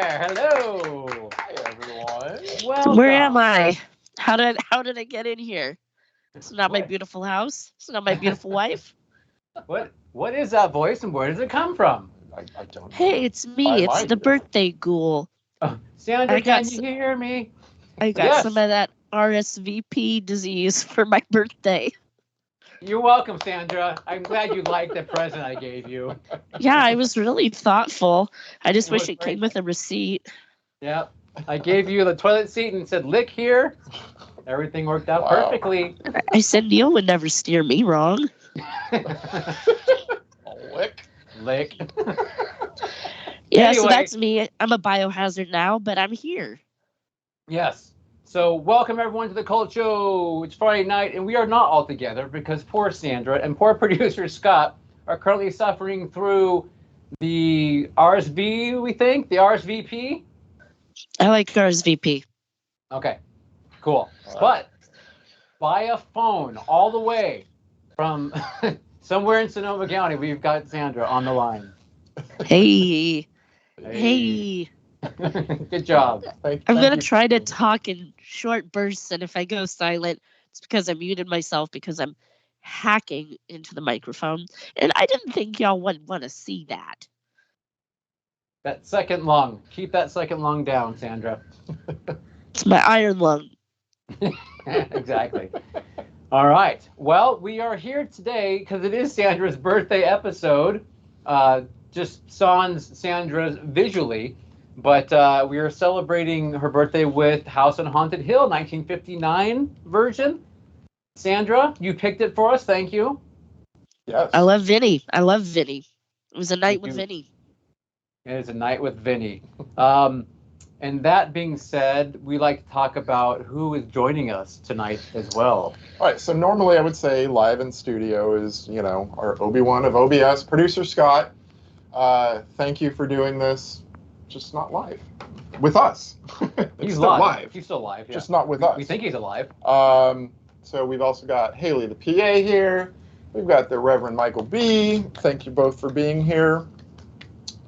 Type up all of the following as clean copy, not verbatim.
Hello. Hi, everyone. Where Welcome. am I? How did I get in here? It's not my What? beautiful house. It's not my beautiful wife. What is that voice and where does it come from? I don't know. Hey, it's Why me. am It's I the here? birthday ghoul. Sandra, I got can you hear me? I got Yes. some of that RSVP disease for my birthday. You're welcome, Sandra. I'm glad you liked the present I gave you. Yeah, I was really thoughtful. I just It wish was it very came with a receipt. Yep. I gave you the toilet seat and said, lick here. Everything worked out Wow. perfectly. I said Neil would never steer me wrong. A lick. Lick. Yeah, so Anyway. that's me. I'm a biohazard now, but I'm here. Yes. So welcome everyone to the Cult Show. It's Friday night, and we are not all together because poor Sandra and poor producer Scott are currently suffering through the RSV, we think? The RSVP? I like RSVP. Okay, cool. All right. But by a phone all the way from somewhere in Sonoma County, we've got Sandra on the line. Hey. Hey. Good job. Thank I'm going to you. try to talk in short bursts, and if I go silent, it's because I muted myself because I'm hacking into the microphone. And I didn't think y'all would want to see that. That second lung. Keep that second lung down, Sandra. It's my iron lung. Exactly. All right. Well, we are here today because it is Sandra's birthday episode. Just sans Sandra's visually. But we are celebrating her birthday with House on Haunted Hill, 1959 version. Sandra, you picked it for us. Thank you. Yes. I love Vinny. I love Vinny. It was a night Thank with you. Vinny. It is a night with Vinny. And that being said, we like to talk about who is joining us tonight as well. All right. So normally I would say live in studio is, our Obi-Wan of OBS, producer Scott. Thank you for doing this. Just not live with us. He's still live. He's still alive. Yeah. Just not with us. We think he's alive. So we've also got Haley, the PA, here. We've got the Reverend Michael B. Thank you both for being here.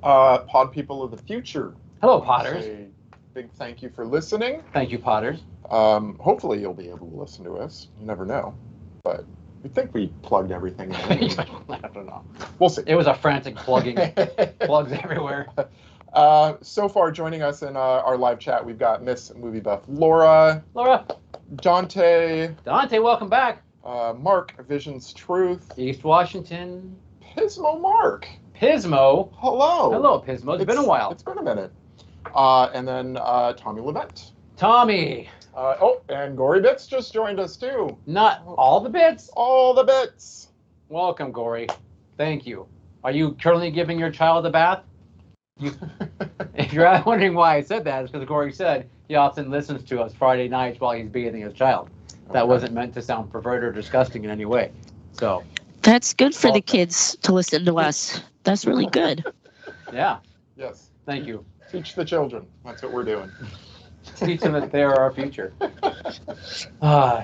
Pod people of the future. Hello, Potters. Say big thank you for listening. Thank you, Potters. Hopefully you'll be able to listen to us. You never know. But we think we plugged everything in. I don't know. We'll see. It was a frantic plugging. Plugs everywhere. So far joining us in our live chat, we've got Miss Movie Buff Laura, Dante, welcome back. Mark, Vision's Truth, East Washington. Pismo Mark. Pismo. Hello. Hello, Pismo. It's been a while. It's been a minute. And then Tommy Levent. Tommy. And Gory Bits just joined us too. Not all the bits. All the bits. Welcome, Gory. Thank you. Are you currently giving your child a bath? If you're wondering why I said that, it's because Gory said he often listens to us Friday nights while he's bathing his child. That wasn't meant to sound perverted or disgusting in any way. So That's good for the kids to listen to us. That's really good. yeah. Yes. Thank you. Teach the children. That's what we're doing. Teach them that they're our future.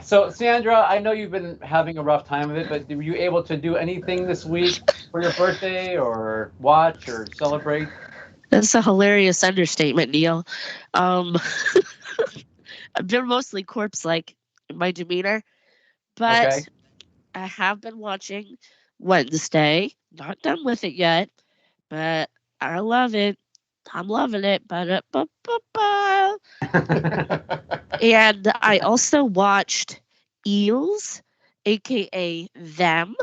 So, Sandra, I know you've been having a rough time of it, but were you able to do anything this week for your birthday or watch or celebrate? That's a hilarious understatement, Neil. I've been mostly corpse-like in my demeanor, but Okay. I have been watching Wednesday. Not done with it yet, but I love it. I'm loving it. And I also watched Eels, aka Them,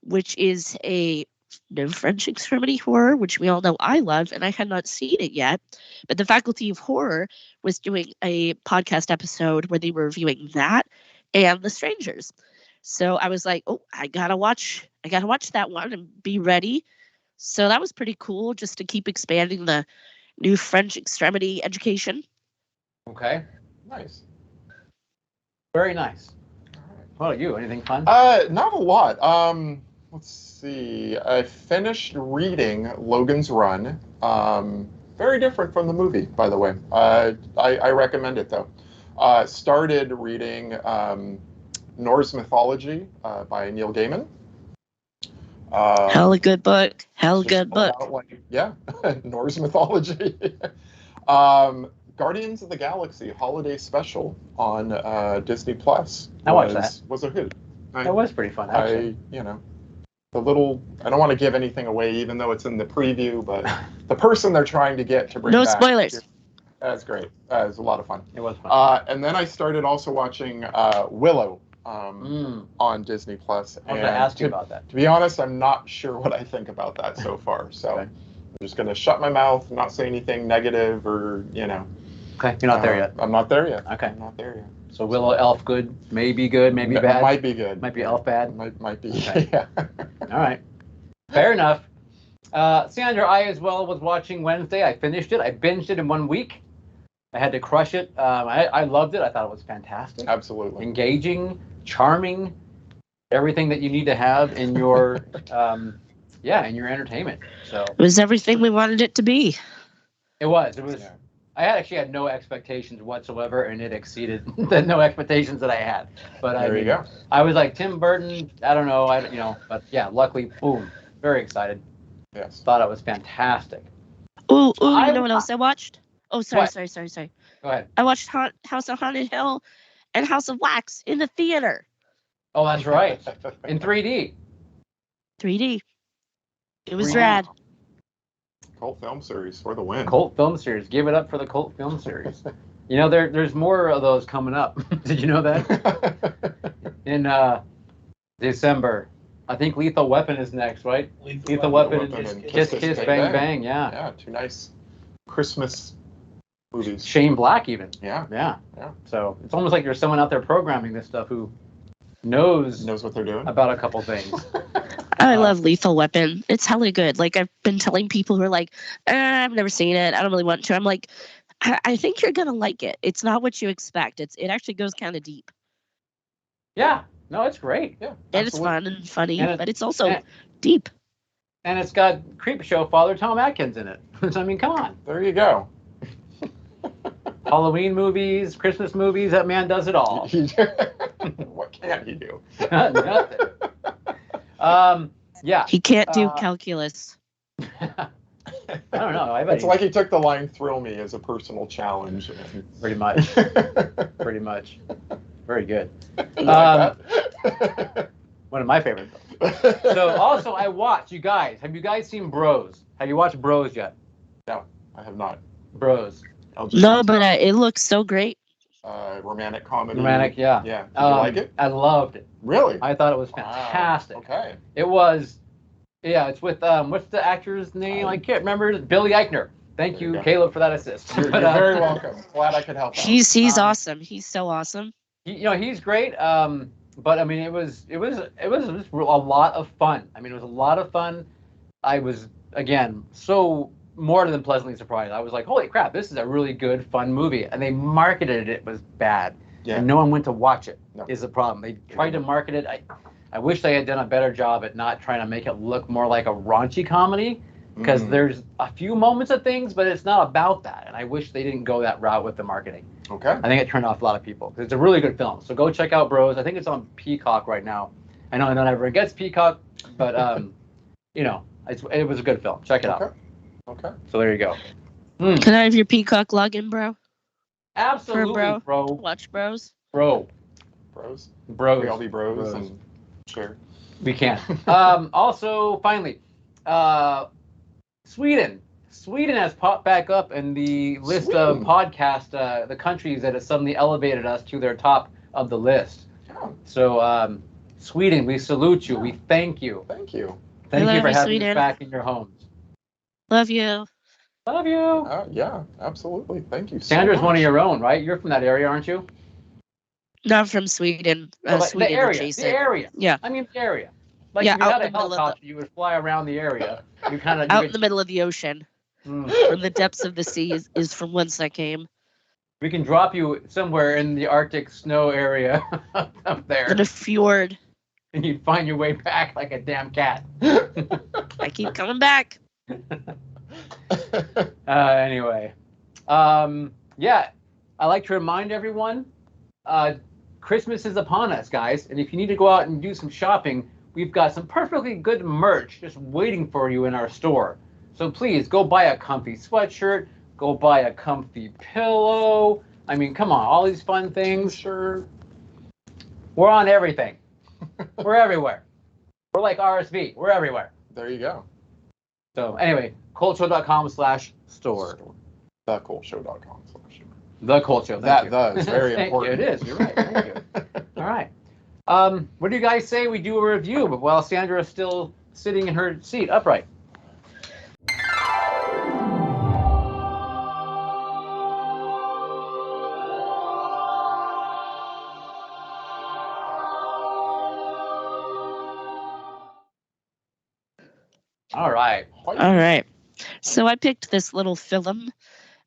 which is a no French extremity horror, which we all know I love, and I had not seen it yet. But the Faculty of Horror was doing a podcast episode where they were reviewing that and The Strangers. So I was like, oh, I gotta watch that one and be ready. So that was pretty cool, just to keep expanding the new French extremity education. Okay. Nice. Very nice. What about you? Anything fun? Not a lot. Let's see. I finished reading Logan's Run. Very different from the movie, by the way. I recommend it though. Started reading Norse Mythology by Neil Gaiman. Hell a good book. Hell good book. Yeah, Norse mythology. Guardians of the Galaxy Holiday Special on Disney Plus. I watched that. Was a hoot. That was pretty fun, actually. I don't want to give anything away, even though it's in the preview, but the person they're trying to get to bring No back. spoilers. That's great. It was a lot of fun. It was fun. And then I started also watching Willow on Disney Plus. I was going to ask you about that. To be honest, I'm not sure what I think about that so far. So Okay. I'm just going to shut my mouth, not say anything negative or, Okay, you're not there yet. I'm not there yet. Okay. I'm not there yet. So Willow, Elf good, maybe bad. Might be good. Might be Elf bad. Might be. Okay. Yeah. All right. Fair enough. Sandra, I as well was watching Wednesday. I finished it. I binged it in 1 week. I had to crush it. I loved it. I thought it was fantastic. Absolutely. Engaging, charming, everything that you need to have in your, in your entertainment. So It was everything we wanted it to be. it was. Yeah. I actually had no expectations whatsoever, and it exceeded the no expectations that I had. But There you go. I was like Tim Burton. I don't know. But yeah, luckily, boom, very excited. Yes. Thought it was fantastic. Ooh, you know what else I watched? Oh, sorry. Go ahead. I watched House of Haunted Hill and House of Wax in the theater. Oh, that's right. In 3D. 3D. It was 3D. rad. Cult film series for the win. Cult film series. Give it up for the cult film series. There's more of those coming up. Did you know that? In December. I think Lethal Weapon is next, right? Lethal Weapon and Kiss Bang Bang. Yeah. Yeah, two nice Christmas movies. Shane Black even. Yeah. Yeah. Yeah. So it's almost like there's someone out there programming this stuff who knows what they're doing. about a couple things. I love Lethal Weapon. It's hella good. Like, I've been telling people who are like, I've never seen it. I don't really want to. I'm like, I think you're going to like it. It's not what you expect. It actually goes kind of deep. Yeah. No, it's great. Yeah. And it's fun and funny, but it's also and- deep. And it's got Creepshow Father Tom Atkins in it. I mean, come on. There you go. Halloween movies, Christmas movies, that man does it all. What can't he do? Nothing. Yeah. He can't do calculus. I don't know. I bet It's like he took the line "thrill me" as a personal challenge. pretty much. Pretty much. Very good. You like that? One of my favorite films. So also I watched, you guys, have you guys seen Bros? Have you watched Bros yet? No, I have not. Bros. No, but it looks so great. Romantic comedy. Romantic, yeah. Yeah. Did you like it? I loved it. Really? I thought it was Wow. fantastic. Okay. It was, it's with, what's the actor's name? I can't remember. Billy Eichner. Thank There you you, go. Caleb, for that assist. You're very welcome. Glad I could help out. He's awesome. He's so awesome. He's great. But I mean, it was a lot of fun. I mean, it was a lot of fun. I was, again, so more than pleasantly surprised. I was like, holy crap, this is a really good, fun movie. And they marketed it was bad. Yeah. And no one went to watch it, No. is the problem. They tried to market it. I wish they had done a better job at not trying to make it look more like a raunchy comedy, because there's a few moments of things, but it's not about that. And I wish they didn't go that route with the marketing. Okay. I think it turned off a lot of people. It's a really good film. So go check out Bros. I think it's on Peacock right now. I know not everyone gets Peacock, but it was a good film. Check it out. Okay. So there you go. Can I have your Peacock login, bro? Absolutely, bro. Watch Bros. Bros. We all be bros. And share. We can. Also, finally, Sweden. Sweden has popped back up in the list of podcast, the countries that have suddenly elevated us to their top of the list. Yeah. So, Sweden, we salute you. We thank you. Thank you. Thank love you for you, having Sweden. us back in your homes. Love you. Love you. Yeah, absolutely. Thank you. Sandra's so one of much. your own, right? You're from that area, aren't you? Not from Sweden. Sweden the area. adjacent. The area. Yeah. I mean, the area. Like, Yeah, if you out had a in the middle of helicopter, you would fly around the area. You kind of Out in the middle of the ocean. From the depths of the sea is from whence I came. We can drop you somewhere in the Arctic snow area up there, In a fjord. and you'd find your way back like a damn cat. I keep coming back. Anyway, I like to remind everyone, Christmas is upon us, guys, and if you need to go out and do some shopping, we've got some perfectly good merch just waiting for you in our store. So please go buy a comfy sweatshirt, Go buy a comfy pillow. I mean, come on, all these fun things. Sure. We're on everything. We're everywhere. We're like RSV. We're everywhere. There you go. So anyway, cultshow.com/store. TheCoolShow.com/store. The Colt Show. That is very Thank important. You. It is. You're right. Thank you. All right. What do you guys say we do a review while Sandra is still sitting in her seat upright? All right. All right. So I picked this little film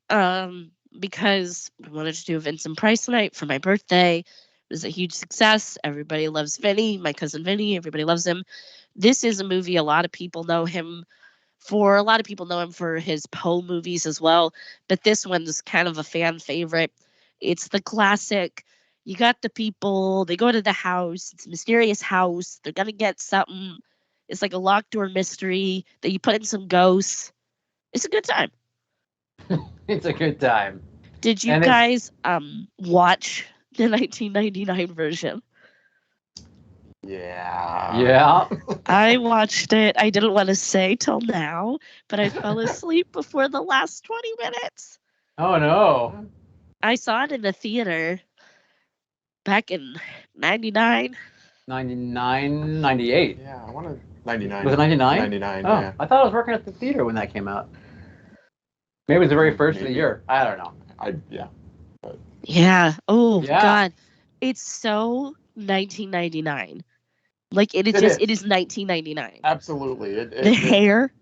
because I wanted to do a Vincent Price night for my birthday. It was a huge success. Everybody loves Vinny, my cousin Vinny. Everybody loves him. This is a movie a lot of people know him for. A lot of people know him for his Poe movies as well. But this one's kind of a fan favorite. It's the classic. You got the people. They go to the house. It's a mysterious house. They're going to get something. It's like a locked door mystery that you put in some ghosts. It's a good time. It's a good time. Did you guys watch the 1999 version? Yeah. Yeah. I watched it. I didn't want to say till now, but I fell asleep before the last 20 minutes. Oh, no. I saw it in the theater back in 99. 99, 98. Yeah, I want to 99. Was it 99? 99, Oh, yeah. I thought I was working at the theater when that came out. Maybe it was the very first of the year. I don't know. Yeah. Yeah. Oh, Yeah. God. It's so 1999. Like, it is 1999. Absolutely. The hair.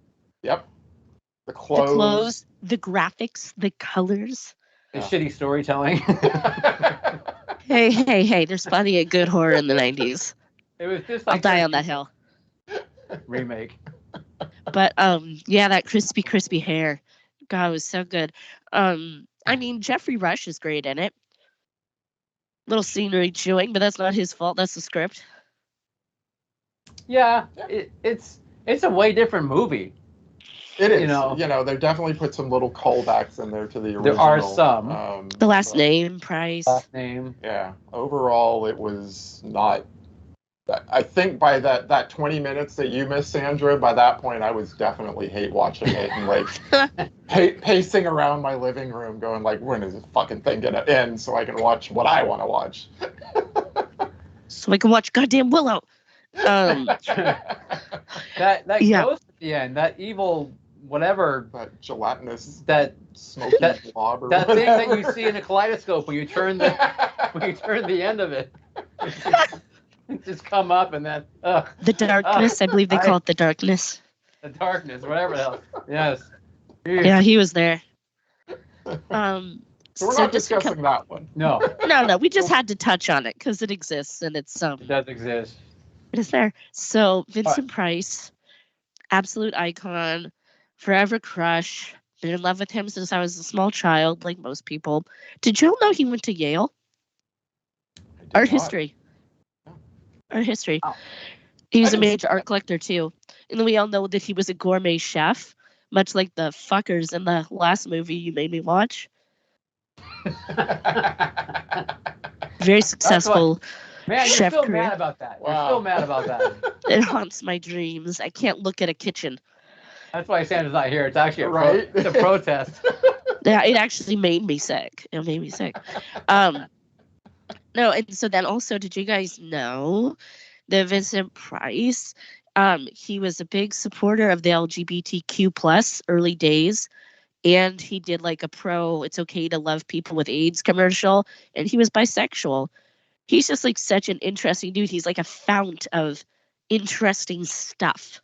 Yep. The clothes. The graphics, the colors. The shitty storytelling. Hey, there's plenty of good horror in the 90s. It was just like I'll die on that hill. Remake. But yeah, that crispy hair. God, it was so good. I mean, Jeffrey Rush is great in it. Little scenery chewing, but that's not his fault. That's the script. Yeah, it's a way different movie. It is. You know, they definitely put some little callbacks in there to the original. There are some. The last name, Price. Last name. Yeah. Overall, it was not. I think by that 20 minutes that you missed, Sandra, by that point, I was definitely hate watching it and like pacing around my living room going like, when is this fucking thing going to end so I can watch what I want to watch? So I can watch goddamn Willow. That ghost at the end, that evil whatever. That gelatinous, that smoky blob or that whatever. thing that you see in a kaleidoscope when you turn the end of it. Just come up and then the darkness. I believe they call it the darkness. The darkness, whatever the hell. Yes. Yeah, he was there. So we're not discussing that one. No. No. We just had to touch on it because it exists and it's It does exist. It is there. So Vincent Price, absolute icon, forever crush. Been in love with him since I was a small child, like most people. Did you all know he went to Yale? Art history. Art history. Oh. He was a major art collector too. And we all know that he was a gourmet chef, much like the fuckers in the last movie you made me watch. Very successful man, you're chef still career. Mad about that. Wow. You're still mad about that. It haunts my dreams. I can't look at a kitchen. That's why Sandra's not here. It's actually it's a protest. Yeah, it actually made me sick. It made me sick. No, and so then also, did you guys know that Vincent Price, he was a big supporter of the LGBTQ plus early days, and he did like a it's okay to love people with AIDS commercial, and he was bisexual. He's just like such an interesting dude. He's like a fount of interesting stuff.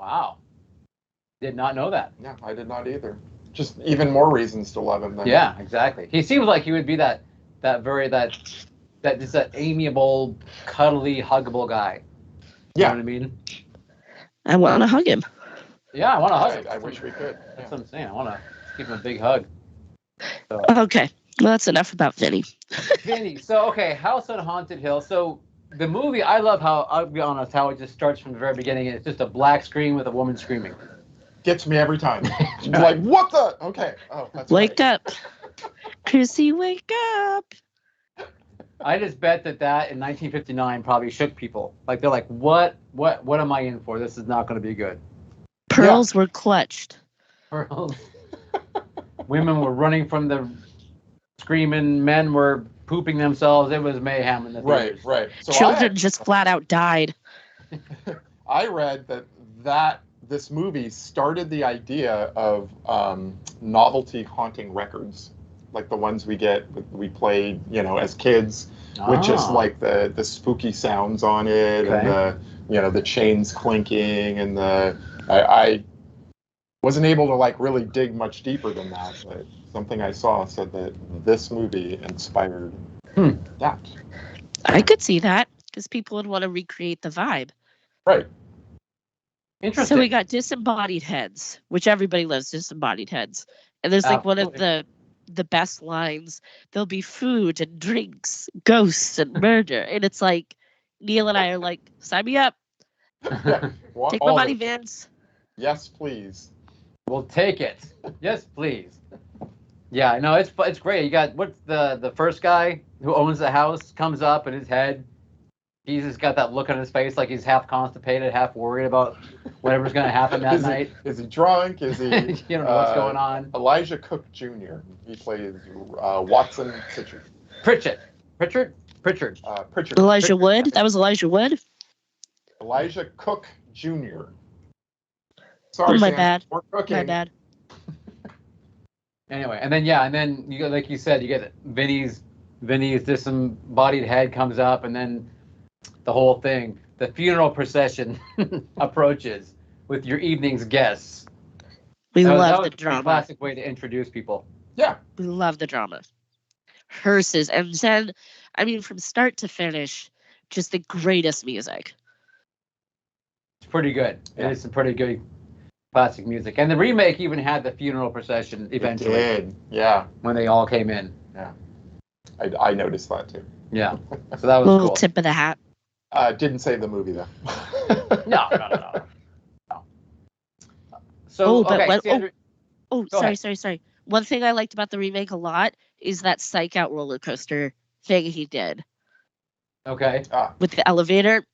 Wow. Did not know that. Yeah, I did not either. Just even more reasons to love him then. Yeah, exactly. He seems like he would be that just that amiable, cuddly, huggable guy. You know what I mean? I want to hug him. Yeah, I want to hug him. I wish we could. That's what I'm saying. I want to give him a big hug. So. Okay. Well, that's enough about Vinny. Vinny. So, okay, House on Haunted Hill. So, the movie, I love how, I'll be honest, how it just starts from the very beginning. It's just a black screen with a woman screaming. gets me every time. Like, what the? Okay. Oh, that's Wake right. up. Chrissy, wake up. I just bet that in 1959 probably shook people. Like they're like, what am I in for? This is not going to be good. Pearls were clutched. Pearls. Women were running from the screaming. Men were pooping themselves. It was mayhem in the theaters. Right. So Children just flat out died. I read that this movie started the idea of novelty haunting records, like the ones we played, as kids, with just like the spooky sounds on it, and the chains clinking, and I wasn't able to like really dig much deeper than that, but something I saw said that this movie inspired that. I could see that because people would want to recreate the vibe. Right. Interesting. So we got disembodied heads, which everybody loves disembodied heads. And there's like one of the best lines. There'll be food and drinks, ghosts and murder. And it's like, Neil and I are like, sign me up. Yeah. Take my money, Vince. Yes, please. We'll take it. Yes, please. Yeah, no, it's great. You got, what's the first guy who owns the house comes up and his head, he's just got that look on his face like he's half constipated, half worried about whatever's going to happen that night. Is he drunk? Is he? You don't know what's going on. Elijah Cook Jr. He plays Watson Pritchard. Pritchard. Elijah Wood. That was Elijah Wood. Elijah Cook Jr. Sorry, my Sam, bad. We're cooking. My bad. Anyway, and then you got, like you said, you get Vinny's disembodied head comes up, and then the whole thing, the funeral procession approaches with your evening's guests. We that love was the drama. A classic way to introduce people. Yeah. We love the drama. Hearses. And then, I mean, from start to finish, just the greatest music. It's pretty good. Yeah. It is some pretty good classic music. And the remake even had the funeral procession eventually. It did. Yeah. When they all came in. Yeah. I noticed that too. Yeah. So that was Little cool. tip of the hat. Didn't save the movie though. No. So, sorry. One thing I liked about the remake a lot is that Psych Out roller coaster thing he did. Okay. With the elevator.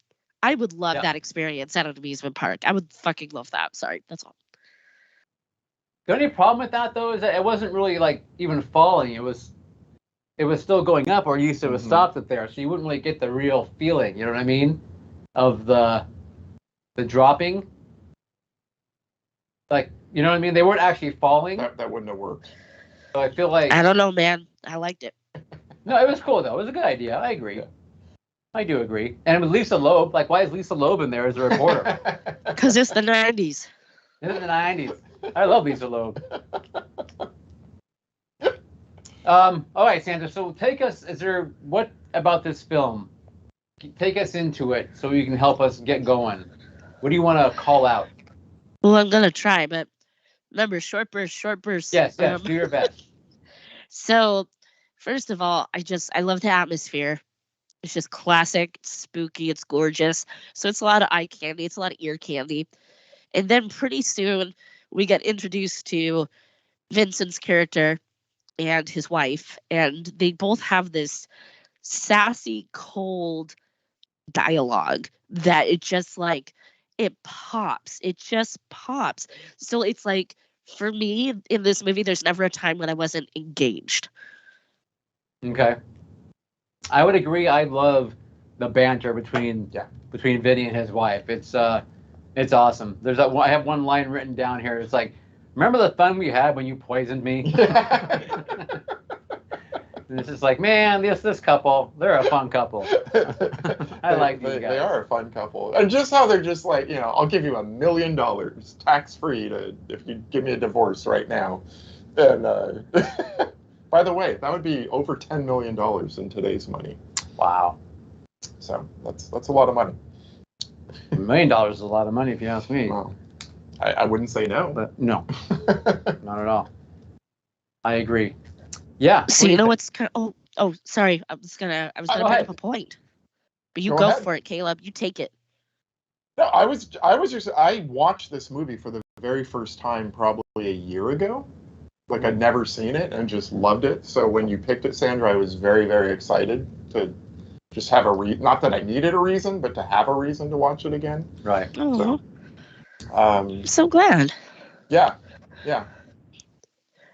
I would love that experience at an amusement park. I would fucking love that. Sorry, that's all. The only problem with that though is that it wasn't really like even falling. It was still going up, or at least it was stopped it there, so you wouldn't really get the real feeling. You know what I mean? Of the dropping. Like, you know what I mean? They weren't actually falling. That wouldn't have worked. So I feel like I don't know, man. I liked it. No, it was cool though. It was a good idea. I agree. I do agree. And with Lisa Loeb, like, why is Lisa Loeb in there as a reporter? Because it's the 90s. It's the 90s. I love Lisa Loeb. All right, Sandra. So what about this film? Take us into it so you can help us get going. What do you want to call out? Well, I'm going to try, but remember, short burst. Yes, do your best. So, first of all, I love the atmosphere. It's just classic, it's spooky, it's gorgeous. So it's a lot of eye candy, it's a lot of ear candy. And then pretty soon we get introduced to Vincent's character and his wife, and they both have this sassy, cold dialogue that it just like it pops. It just pops. So it's like, for me in this movie, there's never a time when I wasn't engaged. Okay. I would agree. I love the banter between Vinny and his wife. It's awesome. I have one line written down here. It's like, remember the fun we had when you poisoned me? And it's just like, man, this couple, they're a fun couple. I like these guys. They are a fun couple. And just how they're just like, I'll give you $1 million tax-free if you give me a divorce right now. And by the way, that would be over $10 million in today's money. Wow. So that's a lot of money. $1 million is a lot of money if you ask me. Well, I wouldn't say no. But no, not at all. I agree. Yeah. So you know what's kind of, sorry, I was gonna bring up a point, but you go for it, Caleb. You take it. No, I watched this movie for the very first time probably a year ago. Like I'd never seen it and just loved it. So when you picked it, Sandra, I was very, very excited to just have not that I needed a reason, but to have a reason to watch it again. Right. Oh, So, I'm so glad. yeah, yeah.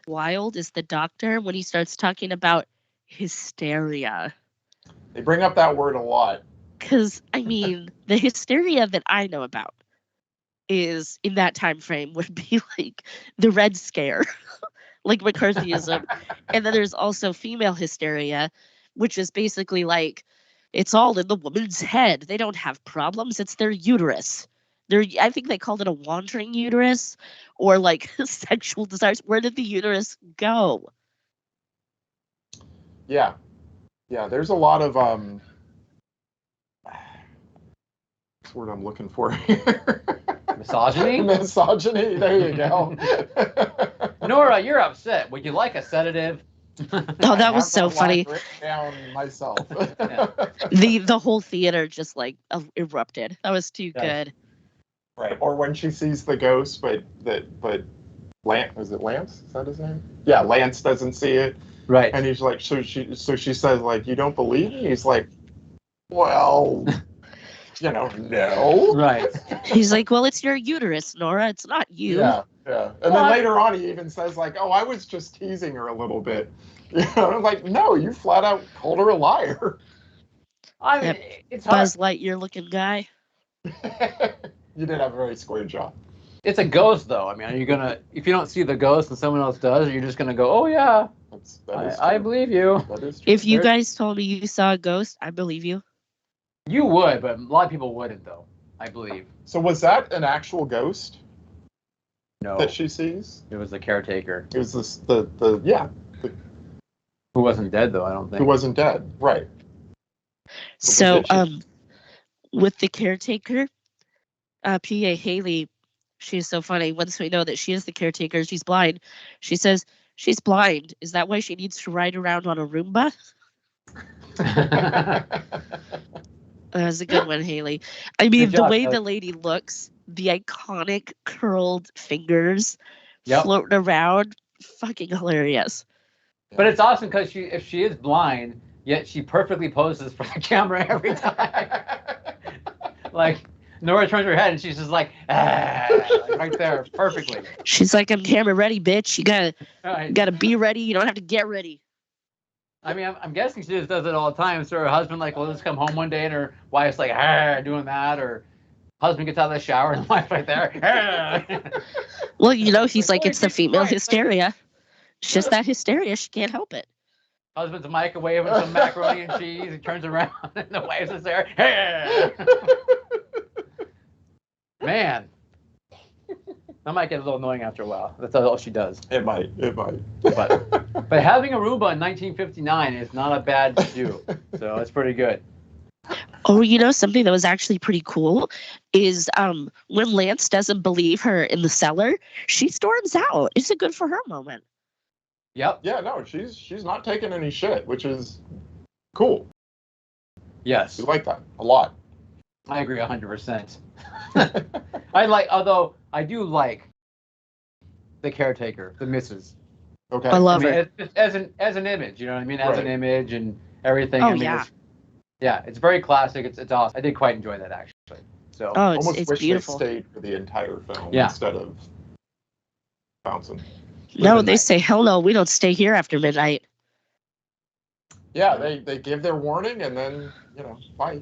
Wild is the doctor when he starts talking about hysteria. They bring up that word a lot. Because, I mean, the hysteria that I know about is in that time frame would be like the Red Scare, like McCarthyism. And then there's also female hysteria, which is basically like it's all in the woman's head. They don't have problems, it's their uterus. I think they called it a wandering uterus or like sexual desires. Where did the uterus go? Yeah. Yeah, there's a lot of what's the word I'm looking for here? Misogyny? Misogyny, there you go. Nora, you're upset. Would you like a sedative? Oh, that was so funny. Written down myself. Yeah. The whole theater just like erupted. That was too Yes. good. Right. Or when she sees the ghost, but Lance, is it Lance? Is that his name? Yeah, Lance doesn't see it. Right. And he's like, so she says, like, you don't believe me? He's like, well, no. Right. He's like, well, it's your uterus, Nora. It's not you. Yeah, yeah. And then later on, he even says, like, oh, I was just teasing her a little bit. I'm like, no, you flat out called her a liar. I mean, it's hard. Buzz Lightyear looking guy. You did have a very square jaw. It's a ghost, though. I mean, are you gonna, if you don't see the ghost and someone else does, you're just gonna go, oh yeah, That is I true. believe you. That is true. If you guys told me you saw a ghost, I believe you. You would, but a lot of people wouldn't, though. I believe. So was that an actual ghost No, that she sees? it was the caretaker It was the who wasn't dead, though. I don't think. who wasn't dead, right? So, was it with the caretaker, P.A. Haley, she's so funny. Once we know that she is the caretaker, she's blind. She says she's blind. Is that why she needs to ride around on a Roomba? That was a good one, Haley. I mean, Good job, the way Haley. the lady looks, the iconic curled fingers Yep. floating around, fucking hilarious. But it's awesome because if she is blind, yet she perfectly poses for the camera every time. Like Nora turns her head and she's just like, like right there, perfectly. She's like, I'm camera ready, bitch. You Right. gotta be ready. You don't have to get ready. I mean, I'm guessing she just does it all the time. So her husband like will just come home one day and her wife's like, doing that, or husband gets out of the shower and the wife's right there. Well, he's like, Boy, it's the Jesus female Christ, hysteria. It's just that hysteria. She can't help it. Husband's microwaving some macaroni and cheese. He turns around and the wife's just there. Man, that might get a little annoying after a while. That's all she does. It might. But having a Roomba in 1959 is not a bad to do. So it's pretty good. Oh, something that was actually pretty cool is when Lance doesn't believe her in the cellar, she storms out. It's a good for her moment. Yep. Yeah, no, she's not taking any shit, which is cool. Yes. We like that a lot. I agree 100%. Although I do like the caretaker, the missus. Okay. I love her. As an image, you know what I mean? As an Right. image and everything. Oh, I mean, it's very classic. It's awesome. I did quite enjoy that actually. So Oh, Almost it's wish beautiful. they stayed for the entire film Yeah. instead of bouncing. No, Living they night. say, hell no, we don't stay here after midnight. Yeah, they give their warning and then, bye.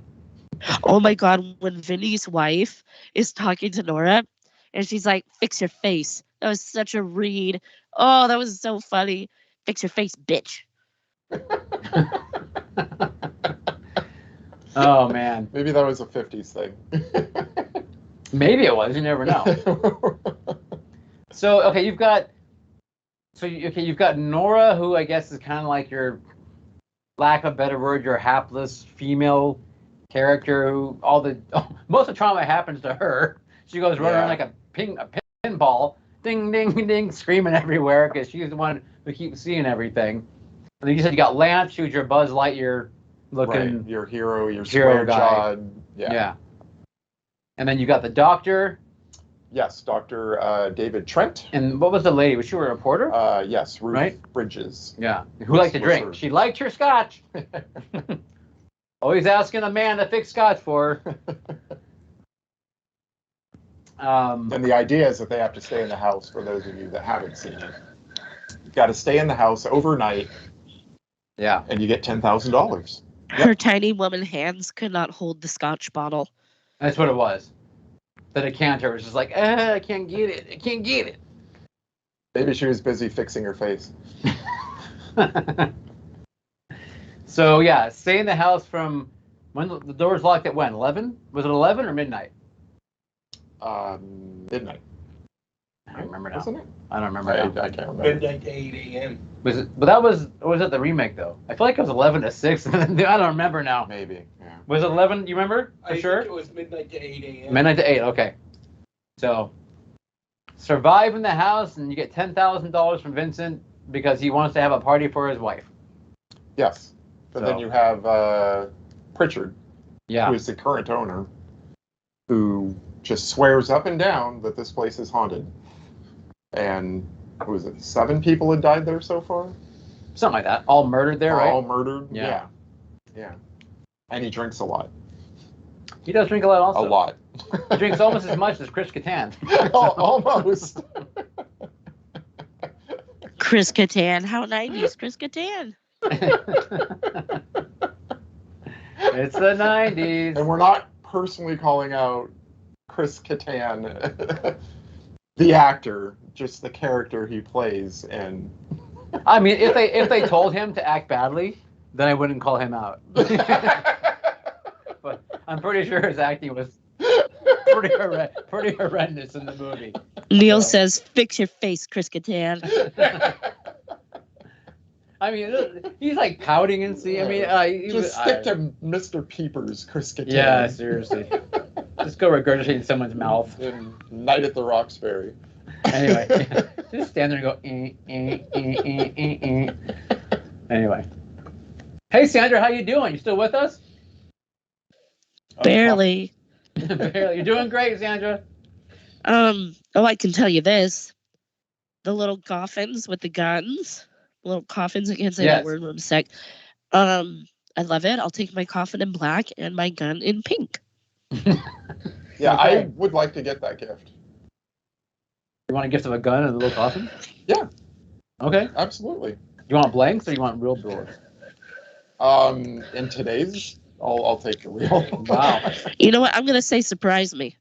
Oh my God, when Vinny's wife is talking to Nora and she's like, fix your face. That was such a read. Oh, that was so funny. Fix your face, bitch. Oh man. Maybe that was a 50s thing. Maybe it was. You never know. So okay, you've got Nora, who I guess is kind of like your, lack of a better word, your hapless female character who most of the trauma happens to her. She goes running around like a pinball, ding ding ding, screaming everywhere because she's the one who keeps seeing everything. And then you said you got Lance, who's your Buzz Lightyear looking Right. Your hero, your hero square guy. jawed. Yeah. And then you got the doctor, Yes, Dr. David Trent. And what was the lady? Was she a reporter? Yes, Ruth Right? Bridges. Yeah. Who liked to was drink? her. She liked her scotch. Always asking a man to fix scotch for her. And the idea is that they have to stay in the house, for those of you that haven't seen it. You've got to stay in the house overnight, Yeah. and you get $10,000. Her tiny woman hands could not hold the scotch bottle. That's what it was. The decanter was just like, I can't get it. I can't get it. Maybe she was busy fixing her face. So, yeah, stay in the house from when the door's locked at when? 11? Was it 11 or midnight? Midnight. I don't remember now. Wasn't it? I don't remember I now. can't remember. Midnight to 8 a.m. Was it? But that was, or was it the remake though? I feel like it was 11 to 6. I don't remember now. Maybe, yeah. Was it 11? You remember for I sure? think it was midnight to 8 a.m. Midnight to 8. Okay. So survive in the house, and you get $10,000 from Vincent because he wants to have a party for his wife. Yes. But So- then you have Pritchard, Yeah. who is the current owner, who just swears up and down that this place is haunted. And who was it? 7 people had died there so far? Something like that. All murdered there, right? All murdered? Yeah. Yeah. And he drinks a lot. He does drink a lot also. A lot. He drinks almost as much as Chris Kattan. Almost. Chris Kattan. How 90s, Chris Kattan. It's the 90s. And we're not personally calling out Chris Kattan, the actor, just the character he plays. And I mean, if they told him to act badly, then I wouldn't call him out. But I'm pretty sure his acting was pretty horrendous in the movie. Neil says, fix your face, Chris Kattan. I mean, he's like pouting and see. I mean, just stick to Mr. Peepers, Chris Kattan. Yeah, seriously. Just go regurgitate someone's mouth. In Night at the Roxbury. Anyway, just stand there and go. Anyway, hey Sandra, how you doing? You still with us? Barely. Barely. You're doing great, Sandra. Oh, I can tell you this. The little coffins with the guns. Little coffins, I can't say Yes. that word, I'm sick. I love it. I'll take my coffin in black and my gun in pink. Yeah, Okay. I would like to get that gift. You want a gift of a gun and a little coffin? Yeah. Okay. Absolutely. You want blanks or you want real bullets? In today's, I'll take the real. Wow. You know what? I'm going to say surprise me.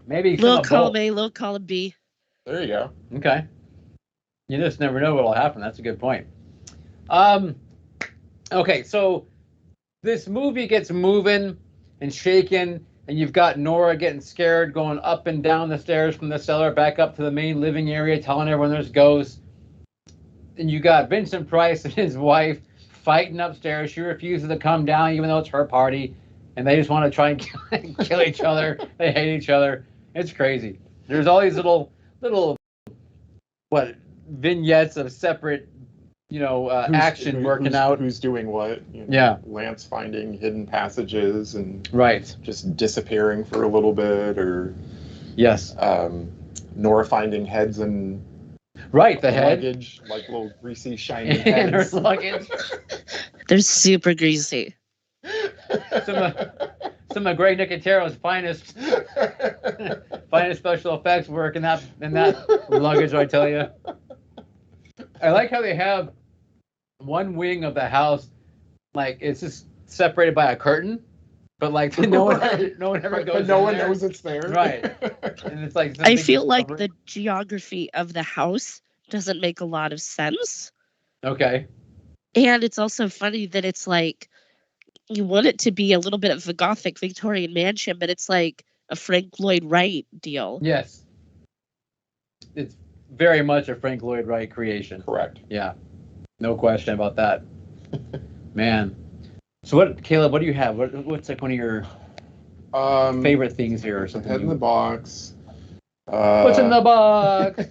Maybe some Little of column both. A, little column B. There you go. Okay. You just never know what will happen. That's a good point. Okay, so this movie gets moving and shaking, and you've got Nora getting scared, going up and down the stairs from the cellar back up to the main living area, telling everyone there's ghosts. And you got Vincent Price and his wife fighting upstairs. She refuses to come down, even though it's her party, and they just want to try and kill each other. They hate each other. It's crazy. There's all these little vignettes of separate, action working out. Who's doing what? Yeah. Lance finding hidden passages and Right. just disappearing for a little bit, or Yes. Nora finding heads and Right. The head luggage, like little greasy, shiny in her heads. luggage. They're super greasy. Some of Greg Nicotero's finest special effects work in that luggage, I tell you. I like how they have one wing of the house, like it's just separated by a curtain, but like no one ever goes. But no in one there. knows it's there. Right. And it's like I feel like the geography of the house doesn't make a lot of sense. Okay. And it's also funny that it's like, you want it to be a little bit of a Gothic Victorian mansion, but it's like a Frank Lloyd Wright deal. Yes. It's very much a Frank Lloyd Wright creation. Correct. Yeah. No question about that. Man. So Caleb, what do you have? What's like one of your favorite things here or something? Head in the box. What's in the box?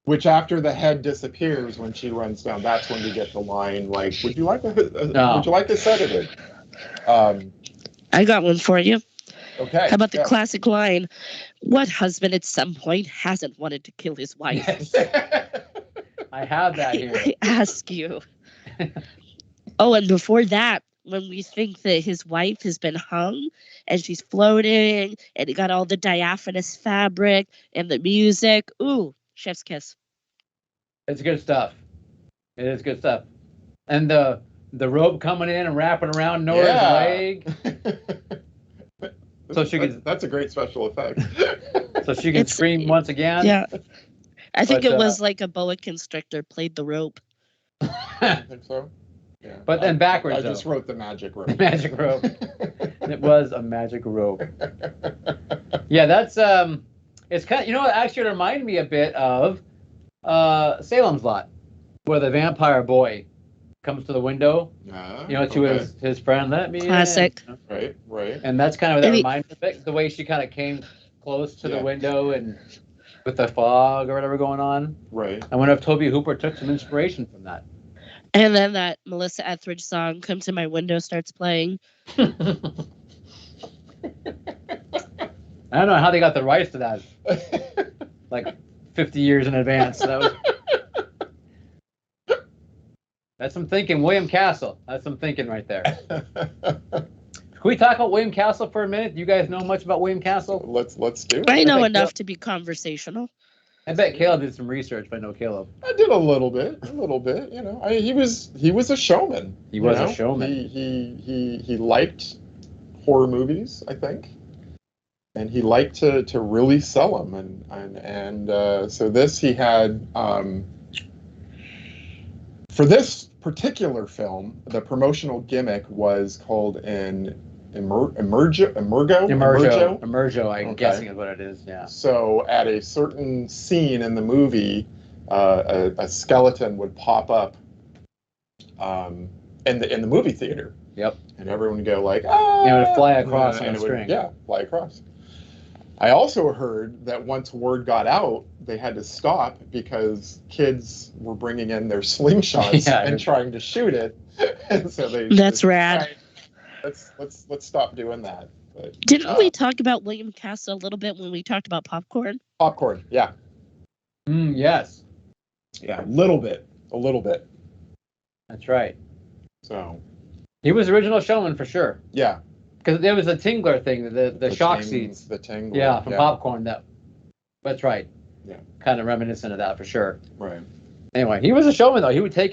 Which, after the head disappears when she runs down, that's when we get the line like, "Would you like a No. Would you like a sedative?" I got one for you. Okay. How about the go. classic line, what husband at some point hasn't wanted to kill his wife? Yes. I have that here. I ask you. Oh, and before that, when we think that his wife has been hung and she's floating and he got all the diaphanous fabric and the music. Ooh, chef's kiss. It's good stuff. It is good stuff. And the rope coming in and wrapping around Nora's leg. So she can. That's a great special effect. So she can scream once again. Yeah. I think it was like a boa constrictor played the rope. I think so. Yeah. But then backwards. I just wrote the magic rope. Magic rope. It was a magic rope. Yeah, that's it's kind of, you know, actually it reminded me a bit of Salem's Lot, where the vampire boy comes to the window, you know, to his friend, let me Classic. In. Right. And that's kind of what that reminds me of it, the way she kind of came close to the window and with the fog or whatever going on. Right. I wonder if Toby Hooper took some inspiration from that. And then that Melissa Etheridge song, Come to My Window, starts playing. I don't know how they got the rights to that. Like 50 years in advance. That's some thinking. William Castle. That's some thinking right there. Can we talk about William Castle for a minute? Do you guys know much about William Castle? Let's do it. I know enough to be conversational. I bet Caleb did some research, if I know Caleb. I did a little bit. You know, he was a showman. He was a showman. He liked horror movies, I think, and he liked to really sell them. And so this he had for this particular film, the promotional gimmick was called an Emergo, I'm guessing is what it is, yeah. So at a certain scene in the movie, a skeleton would pop up in the movie theater. Yep. And everyone would go like, ah! And it would fly across on a string. Fly across. I also heard that once word got out, they had to stop because kids were bringing in their slingshots and trying to shoot it. And so That's rad. Let's stop doing that. But, didn't we talk about William Castle a little bit when we talked about popcorn? Popcorn, yeah. Yes. Yeah, a little bit. That's right. So he was original showman for sure. Yeah. Because there was a Tingler thing, the shock seats. The Tingler. Yeah, from popcorn. That's right. Yeah. Kind of reminiscent of that for sure. Right. Anyway, he was a showman though. He would take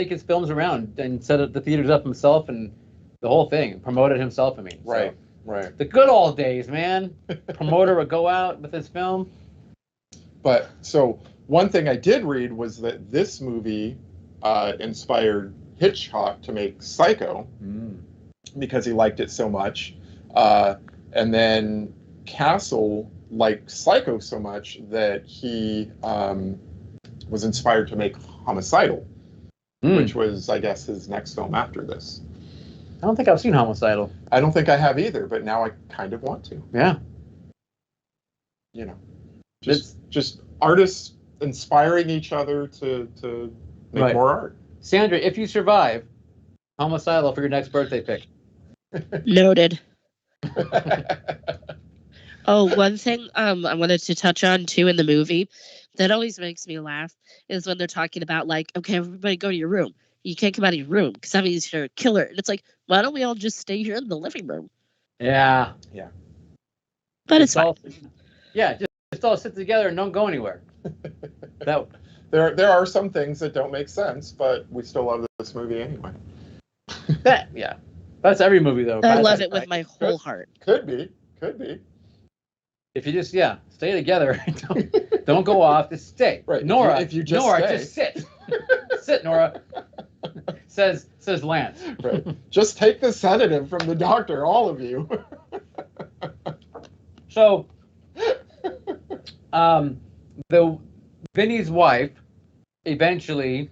his films around and set up the theaters up himself and the whole thing. Promoted himself, I mean. Right. So, right. The good old days, man. Promoter would go out with his film. But so one thing I did read was that this movie inspired Hitchcock to make Psycho because he liked it so much. And then Castle liked Psycho so much that he was inspired to make Homicidal, which was, I guess, his next film after this. I don't think I've seen Homicidal. I don't think I have either, but now I kind of want to. Yeah. You know, just artists inspiring each other to make more art. Sandra, if you survive, Homicidal for your next birthday pick. Noted. Oh, one thing I wanted to touch on too in the movie that always makes me laugh is when they're talking about like, okay, everybody go to your room. You can't come out of your room because that means you're a killer. And it's like, why don't we all just stay here in the living room? Yeah. But it's fine. Just all sit together and don't go anywhere. There are some things that don't make sense, but we still love this movie anyway. That's every movie though. I love it with my whole heart. Could be. If you just stay together, don't go off. Just stay. Right. Nora, if you just Nora, stay. just sit. Sit, Nora. says Lance. Right. Just take the sedative from the doctor, all of you. So, Vinny's wife eventually,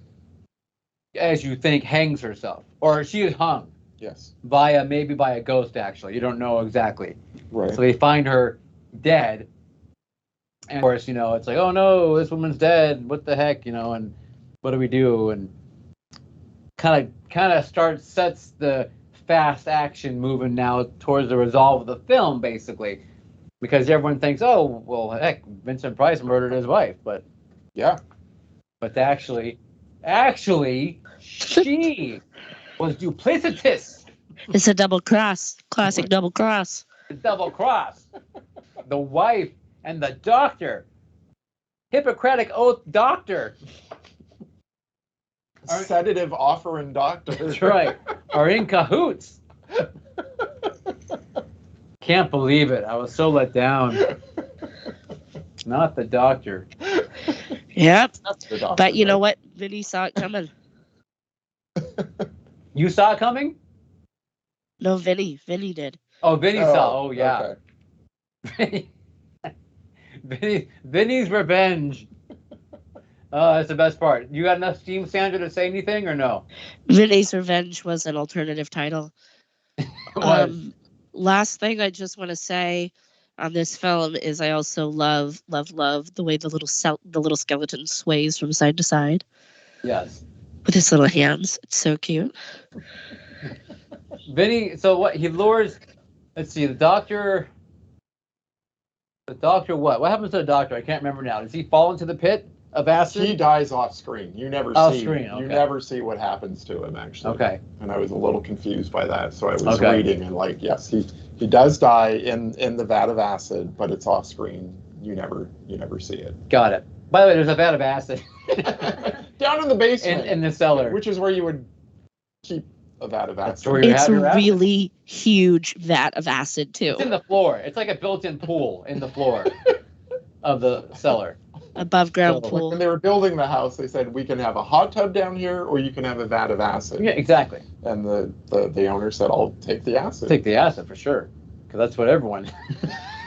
as you think, hangs herself, or she is hung. Yes. Maybe by a ghost. Actually, you don't know exactly. Right. So they find her dead, and of course, it's like, oh no, this woman's dead. What the heck, and what do we do? And kind of sets the fast action moving now towards the resolve of the film, basically, because everyone thinks, oh, well, heck, Vincent Price murdered his wife, but actually, she was duplicitous. It's a double cross. Classic double cross. The double cross. The wife and the doctor. Hippocratic oath doctor. Sedative offering doctor. That's right. Are in cahoots. Can't believe it. I was so let down. Not the doctor. Yep. That's the doctor. But you know what? Vinny saw it coming. You saw it coming? No, Vinny. Vinny did. Oh, Vinny saw. Oh, yeah. Okay. Vinny's revenge. Oh, that's the best part. You got enough steam, Sandra, to say anything or no? Vinny's Revenge was an alternative title. Last thing I just want to say on this film is I also love the way the little skeleton sways from side to side. Yes. With his little hands. It's so cute. Vinny, so what? He lures, let's see, the doctor what? What happens to the doctor? I can't remember now. Does he fall into the pit of acid? He dies off screen. You never Off see. screen, okay. You never see what happens to him actually. Okay. And I was a little confused by that, so I was Okay. reading and like, yes, he does die in the vat of acid, but it's off screen. You never see it. Got it. By the way, there's a vat of acid Down in the basement, in the cellar. which is where you would keep a vat of That's acid. where you It's have a your acid. really huge vat of acid, too. It's in the floor. It's like a built-in pool in the floor of the cellar. Above ground So, pool. When they were building the house, they said we can have a hot tub down here, or you can have a vat of acid. Yeah, exactly. And the owner said, "I'll take the acid." Take the acid for sure, because that's what everyone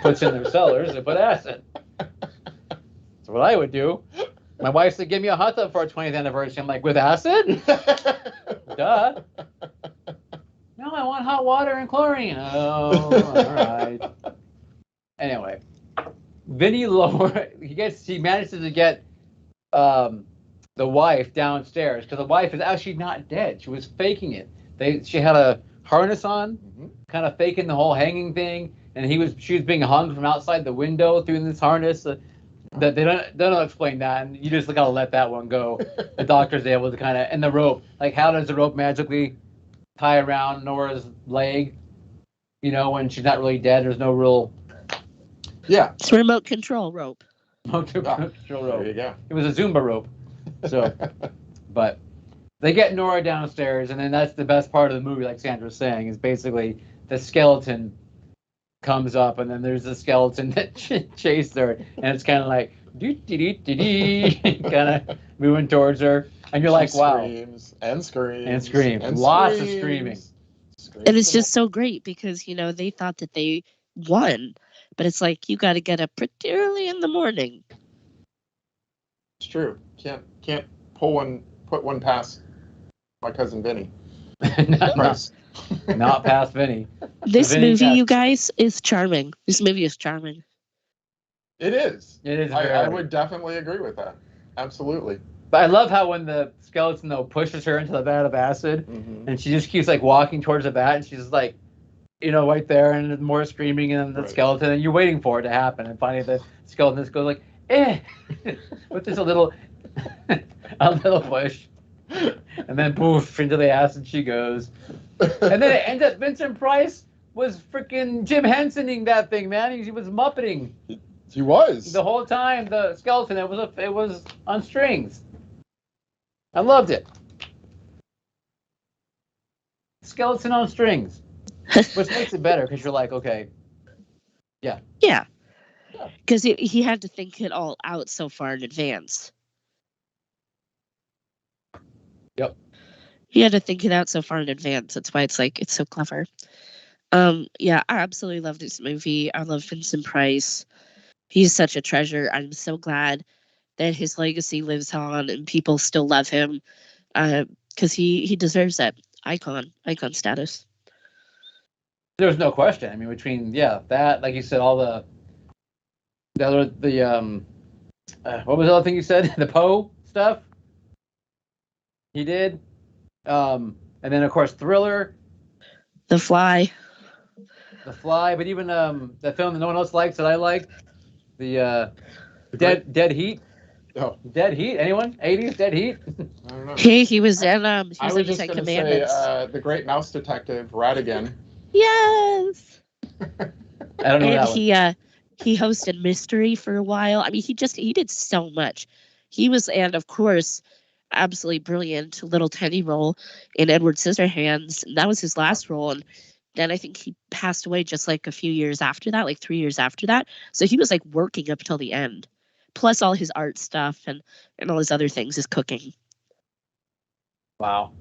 puts in their cellars. They put acid. That's what I would do. My wife said, "Give me a hot tub for our 20th anniversary." I'm like, "With acid? Duh." No, I want hot water and chlorine. Oh, all right. Anyway, Vinny he manages to get the wife downstairs because the wife is actually not dead. She was faking it. She had a harness on, kind of faking the whole hanging thing, and she was being hung from outside the window through this harness. That they don't explain that, and you just gotta let that one go. The doctor's able to kind of, and the rope, like how does the rope magically tie around Nora's leg? You know, when she's not really dead, there's no real. Yeah. It's a remote control rope. Control rope. There you go. It was a Zumba rope. So, but they get Nora downstairs, and then that's the best part of the movie, like Sandra was saying, is basically the skeleton comes up, and then there's the skeleton that chased her, and it's kind of like kind of moving towards her, and you're like, She wow. Screams and screams. And screams. And Lots of screams. screaming. Screams And it's and- just so great because, they thought that they won. But it's like, you got to get up pretty early in the morning. It's true. Can't put one past my cousin Vinny. Not past Vinny. This Vinny movie, got- you guys, is charming. This movie is charming. It is. It is I very. would definitely agree with that. Absolutely. But I love how when the skeleton though pushes her into the vat of acid, Mhm. and she just keeps like walking towards the vat, and she's just like, right there, and more screaming, and the Right. skeleton, and you're waiting for it to happen, and finally the skeleton just goes like, with just a little push, and then poof into the acid she goes, and then it ends up Vincent Price was freaking Jim Hensoning that thing, man. He was muppeting He was. the whole time. The skeleton, it was on strings. I loved it. Skeleton on strings, which makes it better because you're like, okay, Yeah. Because he had to think it all out so far in advance. Yep. He had to think it out so far in advance. That's why it's so clever. Yeah, I absolutely love this movie. I love Vincent Price. He's such a treasure. I'm so glad that his legacy lives on and people still love him. Because he deserves that icon status. there's no question. I mean, between that, like you said, all the what was the other thing you said? The Poe stuff he did, and then of course Thriller. The Fly. The Fly, but even that film that no one else likes that I like, the Dead Heat. Oh, Dead Heat. Anyone? 80s Dead Heat. I don't know. He was in I he was was in just Ten going to say Commandments. The Great Mouse Detective, Ratigan. Yes. I don't know And that one. he hosted Mystery for a while. I mean, he did so much. He was, and of course, absolutely brilliant little Teddy role in Edward Scissorhands. And that was his last role. And then I think he passed away just like a few years after that, like 3 years after that. So he was like working up till the end, plus all his art stuff and all his other things, his cooking. Wow.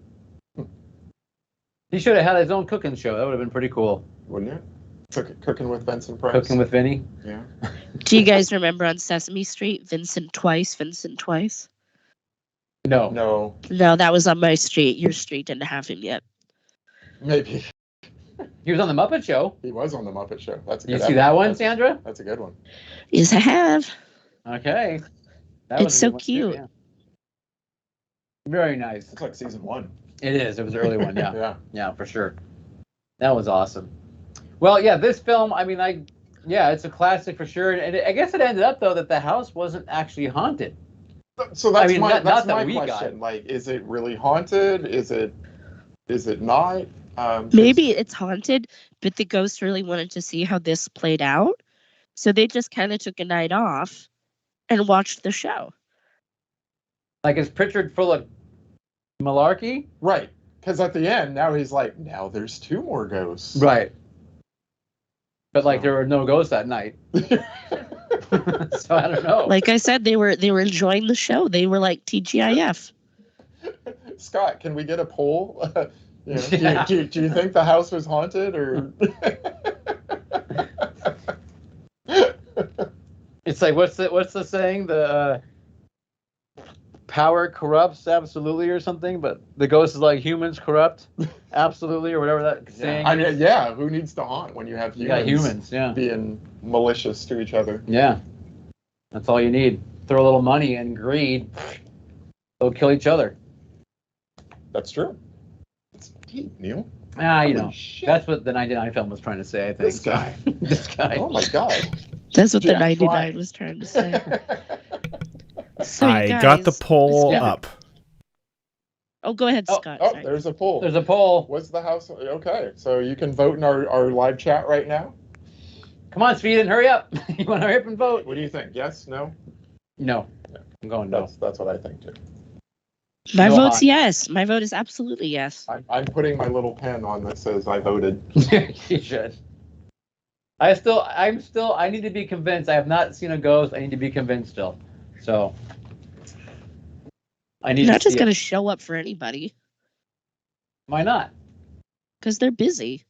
He should have had his own cooking show. That would have been pretty cool. Wouldn't it? Cooking with Vincent Price. Cooking with Vinny. Yeah. Do you guys remember on Sesame Street, Vincent Twice? No. No, No, that was on my street. Your street didn't have him yet. maybe. He was on the Muppet Show. He was on the Muppet Show. That's a You good see episode. that one, Sandra? That's a good one. Yes, I have. Okay. That It's was a so good one, too, cute. yeah. Very nice. It's like season 1. It is. It was the early one. Yeah. Yeah. Yeah, for sure. That was awesome. Well, yeah, this film, I mean, it's a classic for sure. And I guess it ended up, though, that the house wasn't actually haunted. So that's I mean, my not that's that my we got question. it. Like, is it really haunted? Is it not? 'Cause- Maybe it's haunted, but the ghost really wanted to see how this played out. So they just kind of took a night off and watched the show. Like, is Pritchard full of malarkey? Right. Because at the end, now he's like, now there's 2 more ghosts. Right. But, like, there were no ghosts that night. So I don't know. Like I said, they were enjoying the show. They were like TGIF. Scott, can we get a poll? You know, Yeah. do you think the house was haunted or? It's like, what's the saying? The power corrupts absolutely or something, but the ghost is like humans corrupt absolutely or whatever that saying. I mean, yeah. Who needs to haunt when you have You humans, got humans, yeah. being malicious to each other? Yeah. That's all you need. Throw a little money and greed. They'll kill each other. That's true. It's deep, Neil. You Holy know. shit. That's what the 99 film was trying to say, I think. This guy. This guy. Oh my god. That's what the Jack 99 Black. was trying to say. So you I got the guys- poll Yeah. up. Oh, go ahead, Oh, Scott. Oh, Sorry. there's a poll. There's a poll. Was the house okay? So you can vote in our live chat right now. Come on, Sweden, hurry up. You want to hurry up and vote? What do you think? Yes? No? No. I'm going no. That's what I think too. My No vote's hot. yes. My vote is absolutely yes. I'm putting my little pen on that says I voted. You should. I need to be convinced. I have not seen a ghost. I need to be convinced still. So I need You're not to just see going to it. show up for anybody Why not? because they're busy.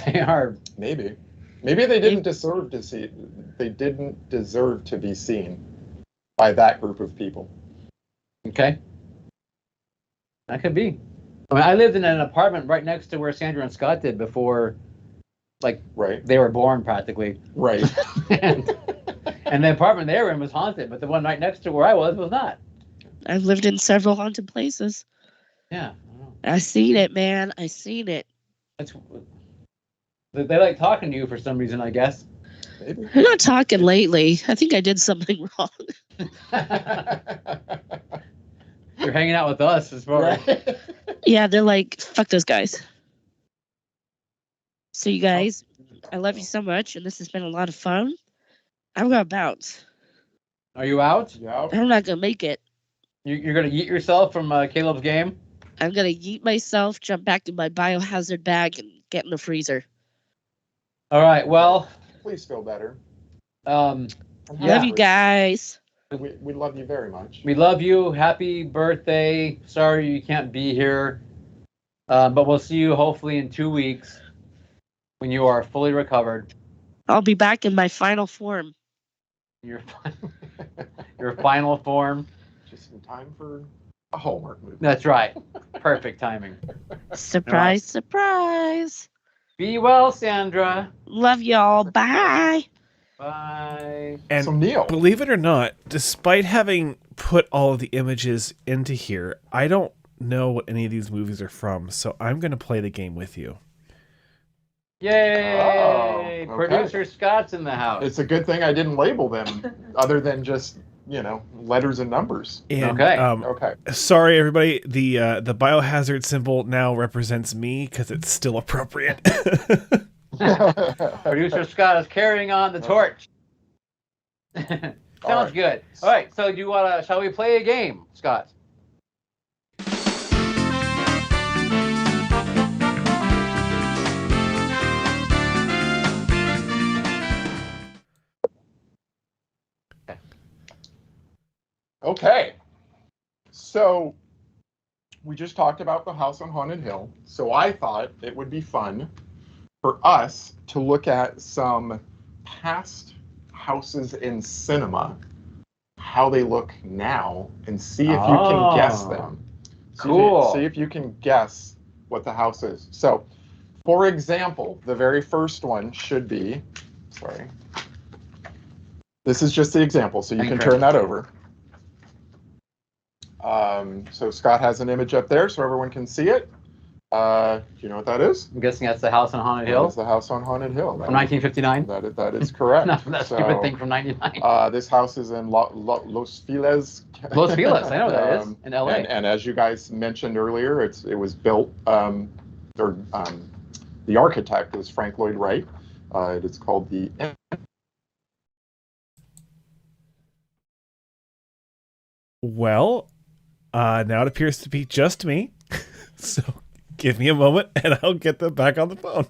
They are. Maybe they didn't deserve to see. They didn't deserve to be seen by that group of people. Okay. That could be. I mean, I lived in an apartment right next to where Sandra and Scott did before, like, Right. they were born practically. Right. and the apartment they were in was haunted, but the one right next to where I was not. I've lived in several haunted places. Yeah. I seen it, man. I seen it. That's, they like talking to you for some reason, I guess. Maybe. I'm not talking lately. I think I did something wrong. You're hanging out with us as far as. Right. Yeah, they're like, fuck those guys. So you guys, I love you so much, and this has been a lot of fun. I'm gonna bounce. Are you out? Yeah. I'm not gonna make it. You're going to yeet yourself from Caleb's game? I'm gonna yeet myself, jump back in my biohazard bag, and get in the freezer. All right. Well, Please feel better. um, I'm Yeah. Love you guys. We love you very much. we love you. Happy birthday. Sorry you can't be here. But we'll see you hopefully in 2 weeks when you are fully recovered. I'll be back in my final form. Your your final form. Just in time for a Hallmark movie. That's right. Perfect timing. Surprise, surprise. Be well, Sandra. Love y'all. Bye. Bye. And So Neil, believe it or not, despite having put all of the images into here, I don't know what any of these movies are from, so I'm going to play the game with you. Yay! Oh, okay. Producer Scott's in the house. It's a good thing I didn't label them other than just, letters and numbers. And, Okay. Okay. Sorry, everybody. The biohazard symbol now represents me because it's still appropriate. Producer Scott is carrying on the torch. Sounds right. good. All right. So, shall we play a game, Scott? Okay. So we just talked about the house on Haunted Hill. So I thought it would be fun for us to look at some past houses in cinema, how they look now, and see if you can guess them. Cool. See if you can guess what the house is. So, for example, the very first one should be, this is just the example, so you can turn that over. So Scott has an image up there so everyone can see it. Do you know what that is? I'm guessing that's the house on Haunted Hill. That's the house on Haunted Hill. From 1959? That is correct. Not that stupid thing from 99. This house is in Los Feliz. Los Feliz, I know what that is, in LA. And as you guys mentioned earlier, it was built, the architect is Frank Lloyd Wright. It is called the... Well, now it appears to be just me. So give me a moment and I'll get them back on the phone.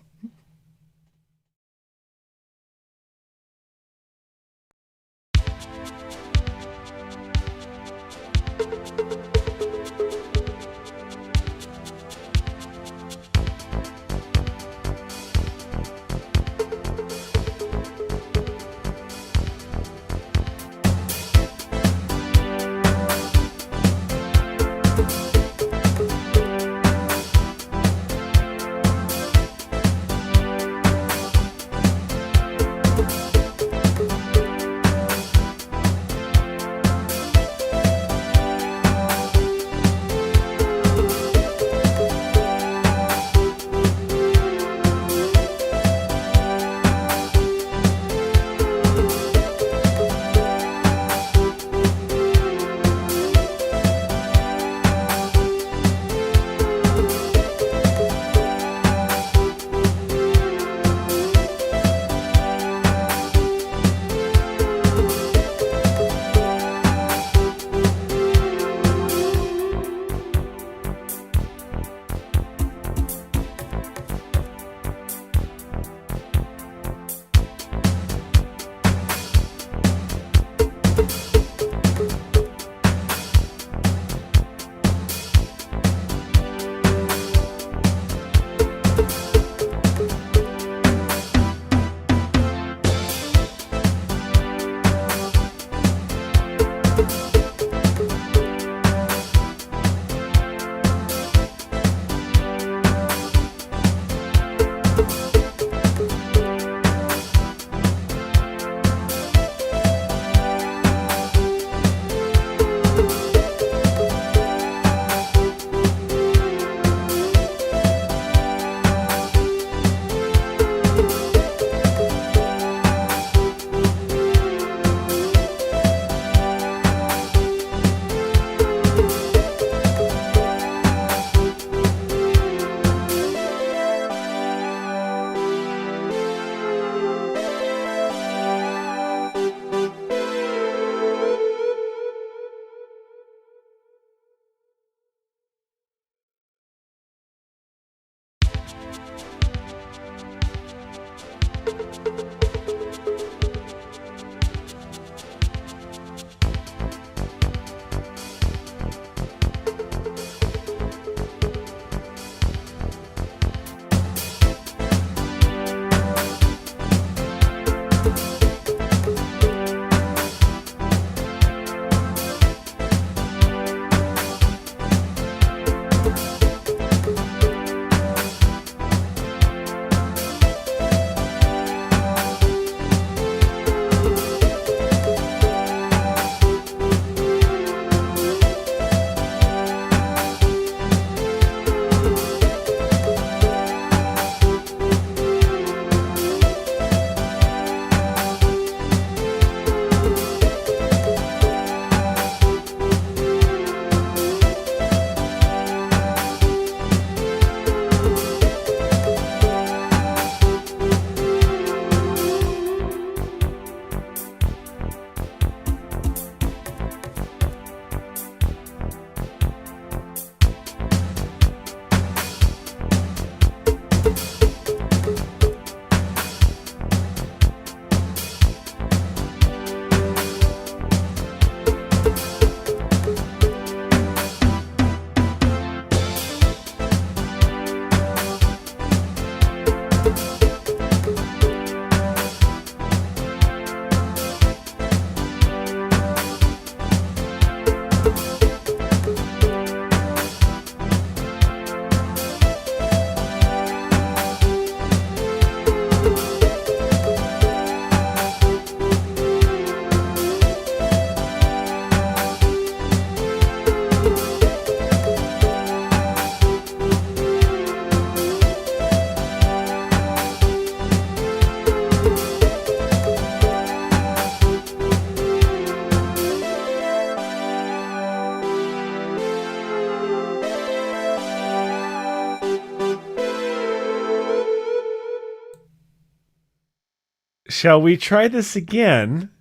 Shall we try this again?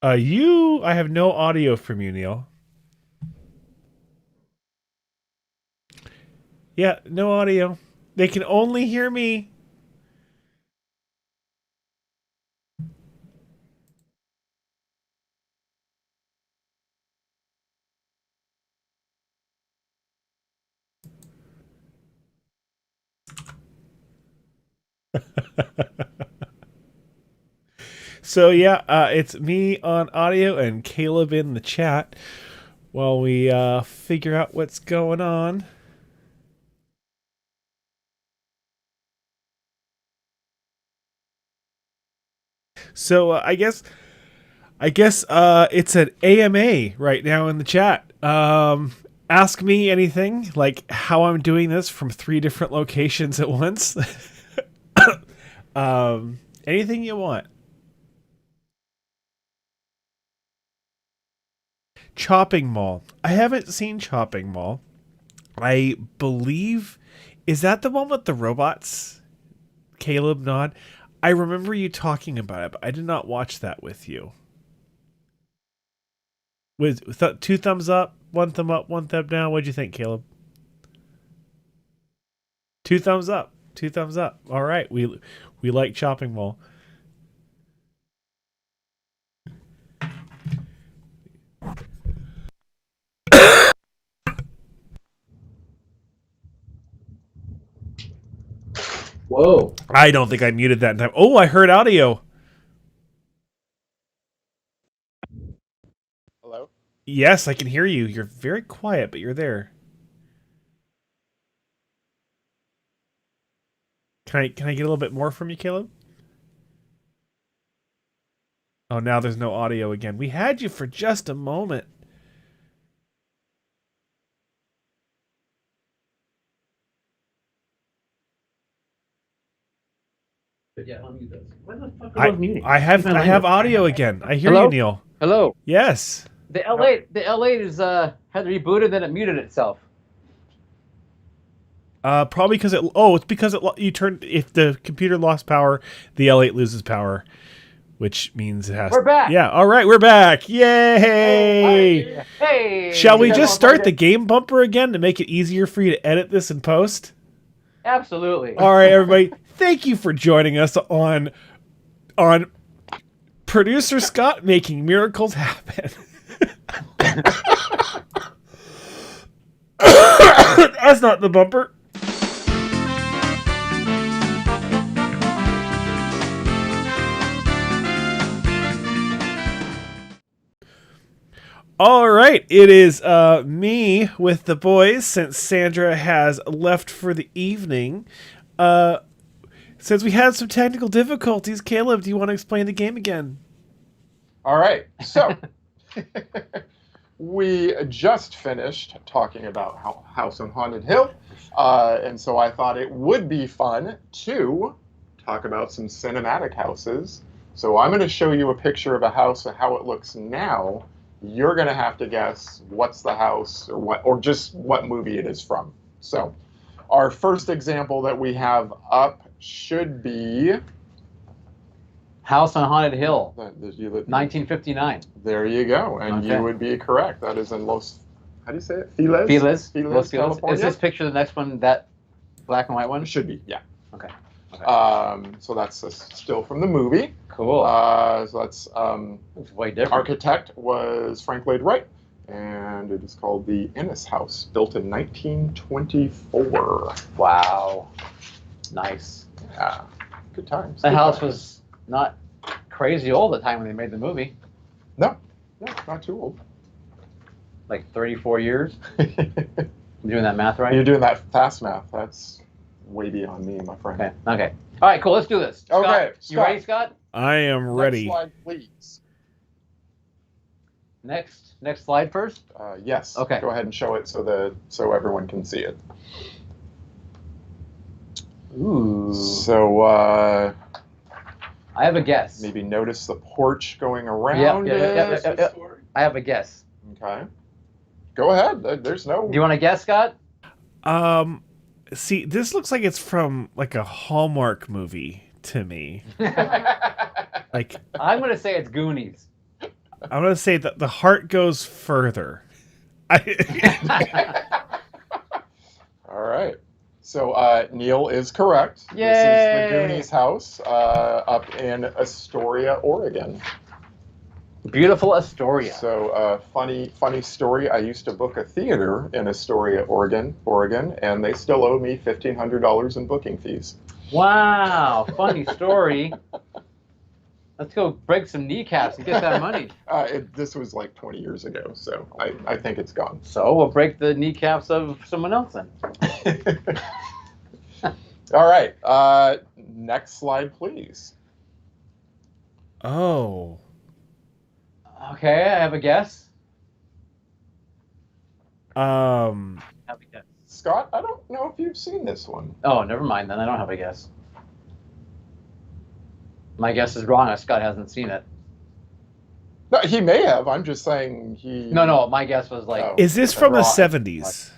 I have no audio from you, Neil. Yeah, no audio. They can only hear me. So yeah, it's me on audio and Caleb in the chat while we figure out what's going on. So I guess it's an AMA right now in the chat. Ask me anything, like how I'm doing this from 3 different locations at once. Anything you want. Chopping Mall. I haven't seen Chopping Mall. I believe, is that the one with the robots? Caleb nod. I remember you talking about it, but I did not watch that with you. With 2 thumbs up, 1 thumb up, 1 thumb down. What'd you think, Caleb? 2 thumbs up. 2 thumbs up. All right, we like Chopping Mall. Whoa. I don't think I muted that in time. Oh, I heard audio. Hello? Yes, I can hear you. You're very quiet, but you're there. Can I get a little bit more from you, Caleb? Oh, now there's no audio again. We had you for just a moment. Yeah, unmute this. Why the fuck are those muting? I have audio again. I hear Hello? you, Neil. Hello. Yes. The L8 is had rebooted, then it muted itself. Probably because it's because you turned, if the computer lost power, the L8 loses power, which means it has. We're back. Yeah. All right, we're back. Yay! Hey. Shall we just start the game bumper again to make it easier for you to edit this and post? Absolutely. All right, everybody. Thank you for joining us on Producer Scott making miracles happen. That's not the bumper. All right, it is me with the boys since Sandra has left for the evening. Since we had some technical difficulties, Caleb, do you want to explain the game again? All right. So we just finished talking about House on Haunted Hill. And so I thought it would be fun to talk about some cinematic houses. So I'm going to show you a picture of a house and how it looks now. You're going to have to guess what's the house or just what movie it is from. So our first example that we have up should be House on Haunted Hill, 1959. There you go. And Okay. you would be correct. That is in Los, how do you say it? Feliz? Los Feliz. California. Is this picture the next one, that black and white one? It should be, yeah. Okay. So that's still from the movie. Cool. So that's It's way different. architect was Frank Lloyd Wright, and it is called the Ennis House, built in 1924. Wow. Nice. Yeah, good times. The good house times. was not crazy old at the time when they made the movie. No, not too old. Like 34 years. You're I'm doing that math right? doing that fast math. That's way beyond me, my friend. Okay. Okay. All right. Cool. Let's do this. Scott, Okay, You Scott. ready, Scott? I am ready. Next slide, please. Next slide first. Yes. Okay. Go ahead and show it so everyone can see it. Ooh. So I have a guess. maybe notice the porch going around Yeah. it. I have a guess. Okay. Go ahead. There's no. Do you want to guess, Scott? See, this looks like it's from like a Hallmark movie to me. Like, I'm gonna say it's Goonies. I'm gonna say that the heart goes further. All right. So Neil is correct. Yay! This is the Goonies house up in Astoria, Oregon. Beautiful Astoria. So funny story. I used to book a theater in Astoria, Oregon, and they still owe me $1,500 in booking fees. Wow, funny story. Let's go break some kneecaps and get that money. This was like 20 years ago, so I think it's gone. So we'll break the kneecaps of someone else then. All right. Next slide, please. Oh. Okay, I have a guess. Scott, I don't know if you've seen this one. Oh, never mind then. I don't have a guess. My guess is wrong. Scott hasn't seen it. No, he may have. I'm just saying he. No. My guess was like. Oh. Is this from the Raw. 70s?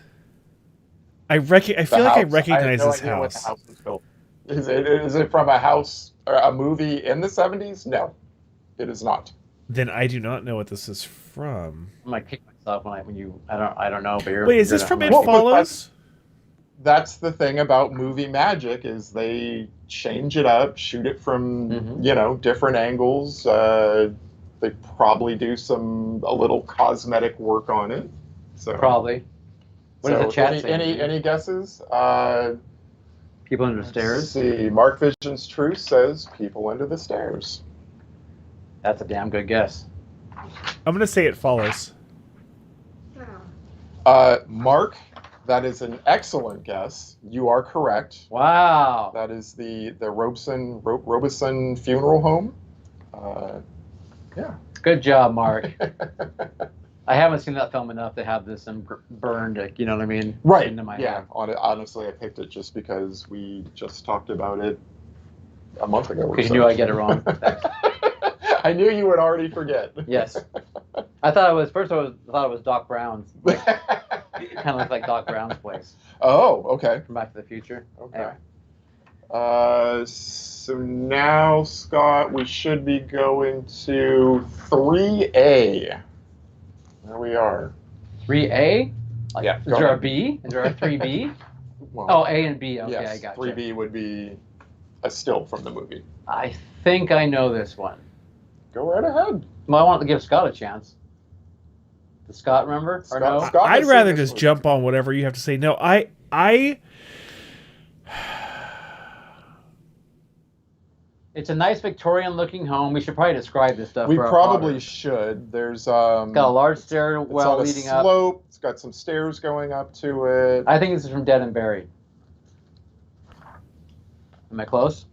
I feel like I recognize this idea what the house. house was built. Is it from a house or a movie in the 70s? No, it is not. Then I do not know what this is from. I might kick myself when you. I don't know. But you're. Wait, is you're this from gonna- It Well, but Follows? That's the thing about movie magic is they change it up, shoot it from Mhm. Different angles. They probably do a little cosmetic work on it. So Probably. What does the chat say? any guesses? People under the Let's stairs. see. Mark Vision's Truth says people under the stairs. That's a damn good guess. I'm going to say It Follows. Mark, that is an excellent guess. You are correct. Wow. That is the Robeson Funeral Home. Yeah. Good job, Mark. I haven't seen that film enough to have this burned. You know what I mean? Right. Into my Yeah. head. Honestly, I picked it just because we just talked about it a month ago. Because you knew I'd get it wrong. I knew you would already forget. Yes. I thought it was Doc Brown's. Kind of looked like Doc Brown's place Oh, okay. from Back to the Future. Okay. Anyway. So now, Scott, we should be going to 3A. There we are. 3A? Yeah. Is there a B? Is there a 3B? Well, Oh, A and B. Okay, yes, I got 3B would be a still from the movie. I think I know this one. Go right ahead. Well, I want to give Scott a chance. Does Scott remember? Or Scott- no? Scott- I'd has rather seen this just movie. jump on whatever you have to say. No, It's a nice Victorian-looking home. We should probably describe this stuff. We for our probably followers. should. There's It's got a large it's stairwell on a leading up. slope. It's got some stairs going up to it. I think this is from Dead and Buried. Am I close?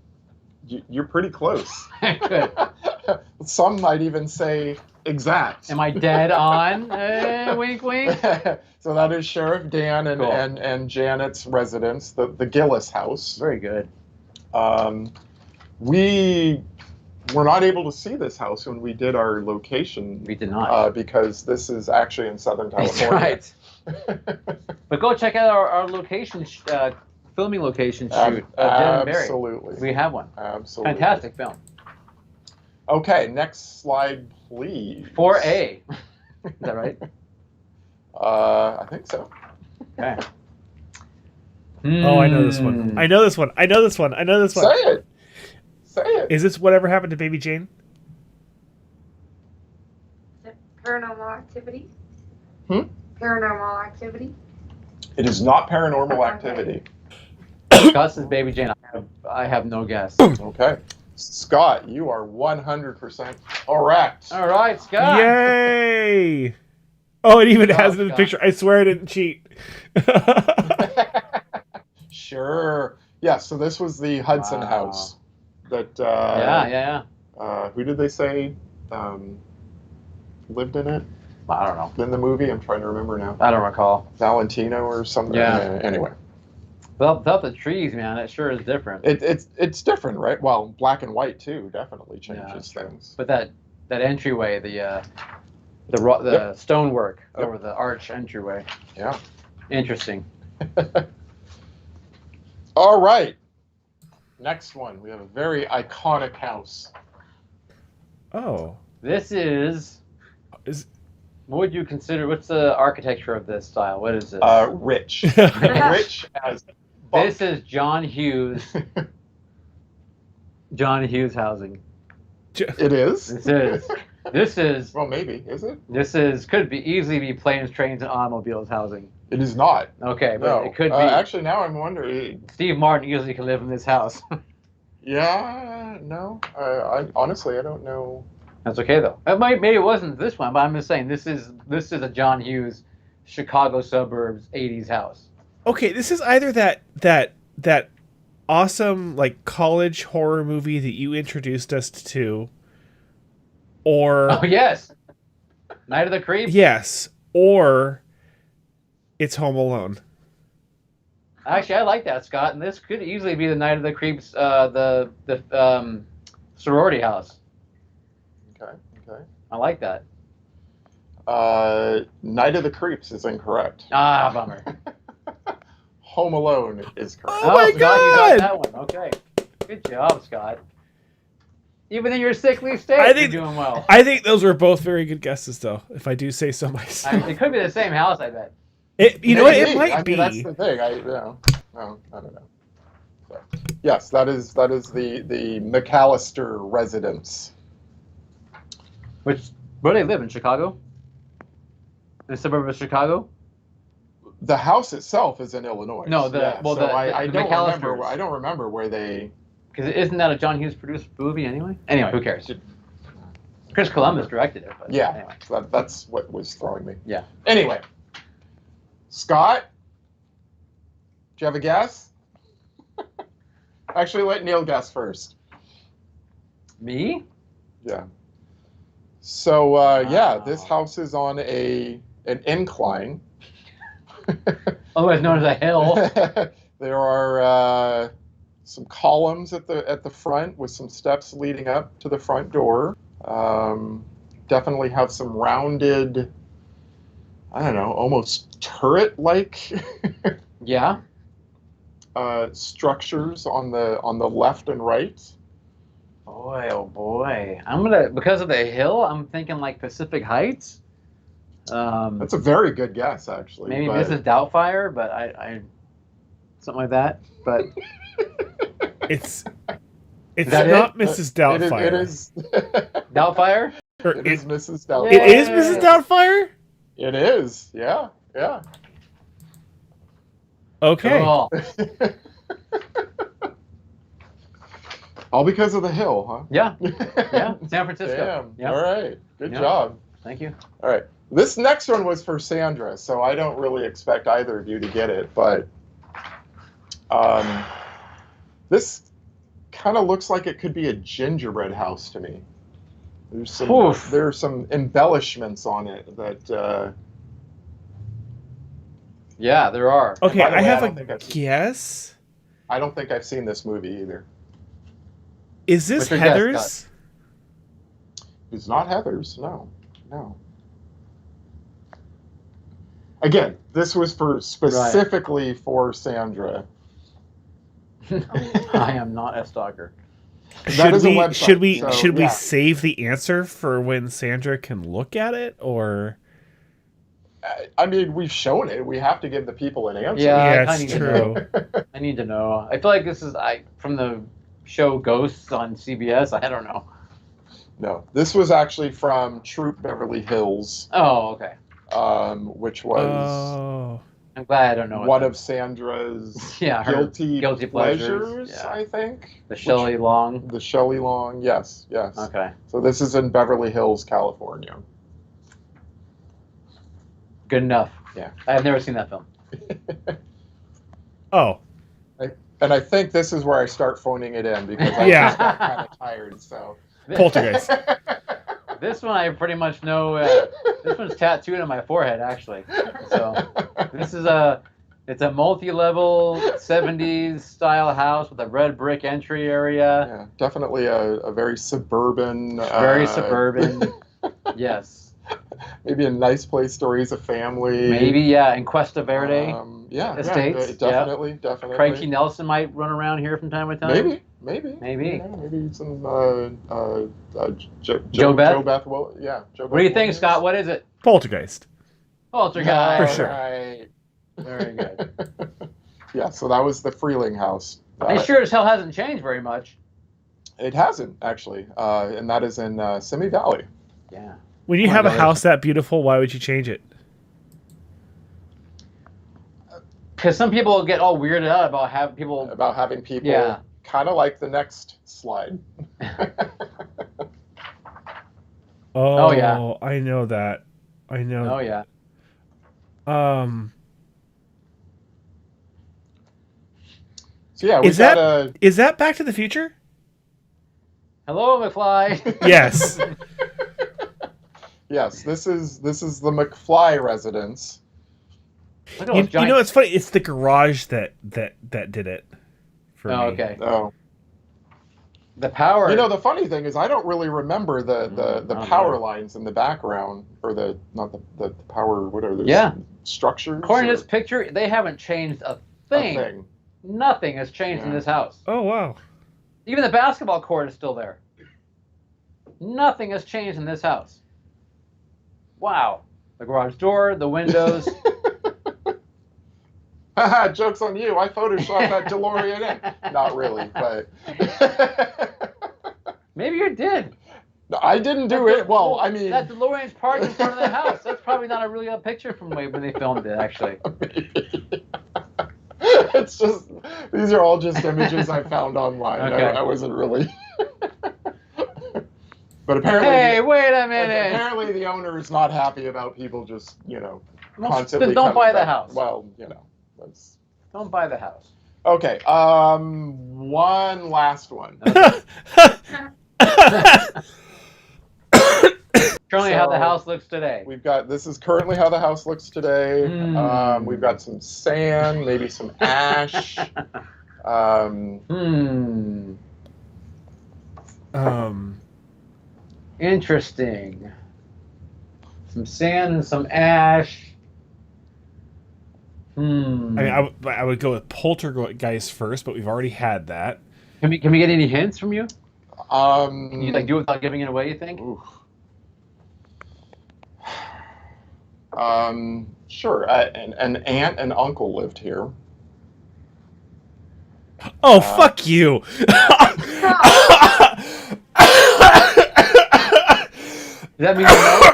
You're pretty close. Good. Some might even say exact. Am I dead on? Wink, wink. So that is Sheriff Dan Cool. and Janet's residence, the Gillis house. Very good. We were not able to see this house when we did our location We did not. because this is actually in Southern That's California. right. But go check out our location, filming location shoot of Dead and Buried. Absolutely. We have one. Absolutely. Fantastic film. Okay, next slide, please. 4A. Is that right? I think so. Okay. Oh, I know this one. Hmm. I know this one. I know this one. I know this Say one. it. Say it. Is this Whatever Happened to Baby Jane? Is it Paranormal Activity? Hmm? Paranormal Activity? It is not Paranormal Activity. Scott says Baby Jane. I have no guess. Okay. Scott, you are 100% correct. All right, Scott. Yay! Oh, it even has it in the Scott. picture. I swear I didn't cheat. Sure. Yeah, so this was the Hudson Wow. house. That Yeah. who did they say lived in it I don't know. in the movie? I'm trying to remember now. I don't recall. Valentino or something. Yeah. Anyway, Well, without the trees, man, it sure is different. it's different, right? Well, black and white too definitely Yeah, changes that's true. things. But that entryway, the Yep. stonework Yep. over the arch entryway. Yeah. Interesting. All right. Next one, we have a very iconic house. Oh. This is. Is What would you consider? What's the architecture of this style? What is this? Rich. Rich as fuck. This is John Hughes. John Hughes housing. It is? This is. Well, maybe. Is it? Could be easily be planes, trains, and automobiles housing. It is not. Okay, but No. it could be. Actually, now I'm wondering. Steve Martin easily could live in this house. Yeah, no. Honestly, I don't know. That's okay though. Maybe it wasn't this one, but I'm just saying this is a John Hughes, Chicago suburbs '80s house. okay. This is either that awesome like college horror movie that you introduced us to, or Oh yes, Night of the Creeps. yes, or it's Home Alone. Actually, I like that, Scott. And this could easily be the Night of the Creeps, the sorority house. Okay. I like that. Night of the Creeps is incorrect. Ah, bummer. Home Alone is correct. Oh my Scott, you got God! that one. Okay, good job, Scott. Even in your sickly state, I think- you're doing well. I think those were both very good guesses, though, if I do say so myself. It could be the same house, I bet. You know what? It Maybe. might I be. mean, that's the thing. I don't know. So, yes, that is the McAllister residence. Where do they live in Chicago? In the suburb of Chicago? The house itself is in Illinois. No, I the don't remember. McAllisters. I don't remember where they. Because isn't that a John Hughes produced movie anyway? Anyway, who cares? Chris Columbus directed it. But Yeah, Anyway. so that's what was throwing me. Yeah. Anyway, Scott, do you have a guess? Actually, let Neil guess first. Me? Yeah. So yeah, this Wow. house is on an incline. Otherwise known as a hill. There are some columns at the front with some steps leading up to the front door. Definitely have some rounded, I don't know, almost turret-like Yeah. structures on the left and right. Boy, oh boy. Because of the hill, I'm thinking like Pacific Heights. That's a very good guess, actually. Maybe but Mrs. Doubtfire, but I something like that. But It's that not it? Mrs. Doubtfire. It is. Doubtfire? Or It is Mrs. it Doubtfire. is Mrs. Doubtfire? It is. Yeah. Yeah. Okay. Cool. All because of the hill, huh? Yeah. Yeah. San Francisco. Damn. Yeah. All right. Good Yeah. job. Thank you. All right. This next one was for Sandra, so I don't really expect either of you to get it, but this kind of looks like it could be a gingerbread house to me. Oof. There are some embellishments on it that. Yeah, there are. Okay, By the I way, have don't a think I've- guess. I don't think I've seen this movie either. Is this What's your guess, Heather's? It's not Heather's. No. Again, this was specifically for Sandra. I am not a stalker. That Should is a we website, so, should we yeah. save the answer for when Sandra can look at it, or I mean, we've shown it. We have to give the people an answer. Yeah, yeah, I it's kinda need to know. true. I need to know. I feel like this is from the show Ghosts on CBS. I don't know. No, this was actually from Troop Beverly Hills, Oh, okay. which was Oh, I'm glad I don't know. one of Sandra's Yeah, her guilty pleasures, pleasures, yeah. I think. the Shelley Long. The Shelley Long, yes. Okay. So this is in Beverly Hills, California. Good enough. Yeah. I've never seen that film. oh, And I think this is where I start phoning it in because I Yeah. just got kind of tired. So Poltergeist. This one I pretty much know. This one's tattooed on my forehead, actually. So this is it's a multi-level 70s style house with a red brick entry area. yeah, definitely a very suburban. Very suburban. Yes. Maybe a nice place to raise a family. Maybe, yeah, in Cuesta Verde. Yeah, Estates, definitely. Craig T. Nelson might run around here from time to time. Maybe. Maybe. Maybe. You know, maybe some Joe Beth? Joe Beth. Well, yeah. Joe What do you Beth think, Williams. Scott? What is it? Poltergeist. Poltergeist. For sure. Right. Very good. Yeah. So that was the Freeling house. It sure as hell hasn't changed very much. It hasn't actually, and that is in Simi Valley. Yeah. When you Oh my have a God. house that beautiful, why would you change it? Because some people get all weirded out about having people. About having people, Yeah. kind of like the next slide. Oh, yeah. I know that. I know. Oh yeah. So yeah, we Is got that is that Back to the Future? Hello, McFly. Yes. Yes, this is the McFly residence. Look at You, those giant- know, it's funny. It's the garage that did it for Oh, me. okay. Oh, The power. you know, the funny thing is, I don't really remember the Oh, power no. lines in the background, or the power, whatever. There's Yeah. structures. According to or this picture, they haven't changed a a thing. thing. Nothing has changed in Yeah. this house. Oh wow. Even the basketball court is still there. Nothing has changed in this house. Wow. The garage door, the windows. Haha, joke's on you. I photoshopped that DeLorean in. Not really, but Maybe you did. No, I didn't do it. Well, I mean, That DeLorean's parked in front of the house. That's probably not a really good picture from when they filmed it, actually. maybe. It's just, these are all just images I found online. Okay. I wasn't really. But apparently, Hey, wait a but minute. apparently the owner is not happy about people just, Well, constantly. then don't coming buy the back. house. Well, that's Don't buy the house. okay. One last one. Currently, how the So- house looks today. We've got, this is currently how the house looks today. We've got some sand, maybe some ash. Interesting. Some sand and some ash. I mean, I would go with Poltergeist first, but we've already had that. Can we get any hints from you? Can you do it without giving it away, you think? Oof. Sure. An aunt and uncle lived here. Oh, fuck you! Does that mean you know?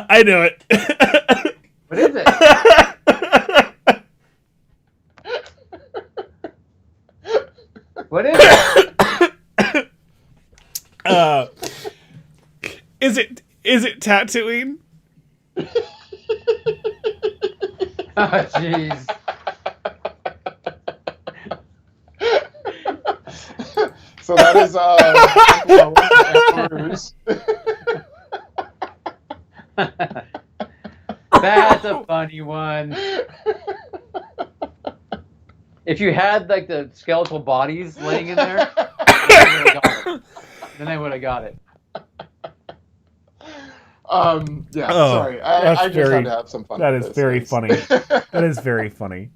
I know it. What is it? What is it? Is it tattooing? Oh, jeez. So that is Bruce. That's a funny one. If you had like the skeletal bodies laying in there, then I would have got it. Yeah, Oh, sorry. that's I just very- had to have some fun. that with is this. very It's- funny. That is very funny.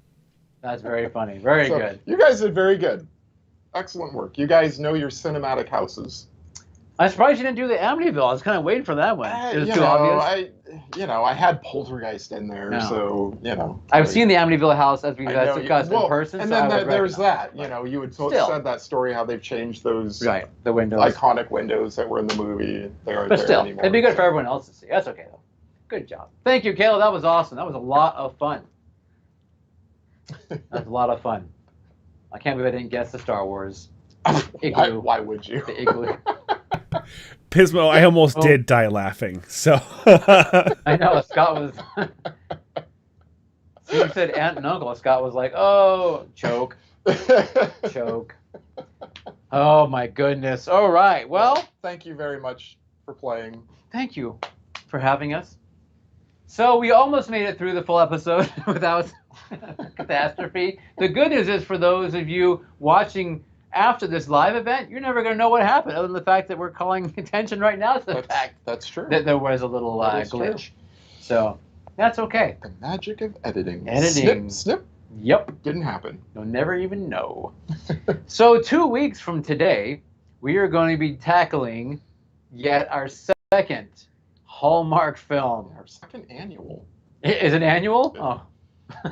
That's very funny. Very So, good. You guys did very good. Excellent work. You guys know your cinematic houses. I'm surprised you didn't do the Amityville. I was kind of waiting for that one. It was You too know, obvious. I had Poltergeist in there, No. so I've seen the Amityville house as we I know discussed in person. And so then I would there's recognize that. You had Still. said that story how they've changed those it. Right, the windows. iconic windows that were in the movie. They aren't But there still, anymore. it'd be good for everyone else to see. That's okay, though. Good job. Thank you, Kayla. That was awesome. That was a lot of fun. That was a lot of fun. I can't believe I didn't guess the Star Wars. Igloo. Why would you? The igloo. Pismo, I almost Oh. did die laughing. So I know, Scott was... You said aunt and uncle. Scott was like, oh, choke, choke. Oh, my goodness. All right. Well, Thank you very much for playing. thank you for having us. So we almost made it through the full episode without catastrophe. The good news is for those of you watching after this live event, you're never going to know what happened, other than the fact that we're calling attention right now to the fact That's true. that there was a little That is true. glitch. So that's okay. The magic of editing. Editing. Snip, snip. Yep. Didn't happen. You'll never even know. So 2 weeks from today, we are going to be tackling yet our second Hallmark film. Our second annual. Is it annual? Oh.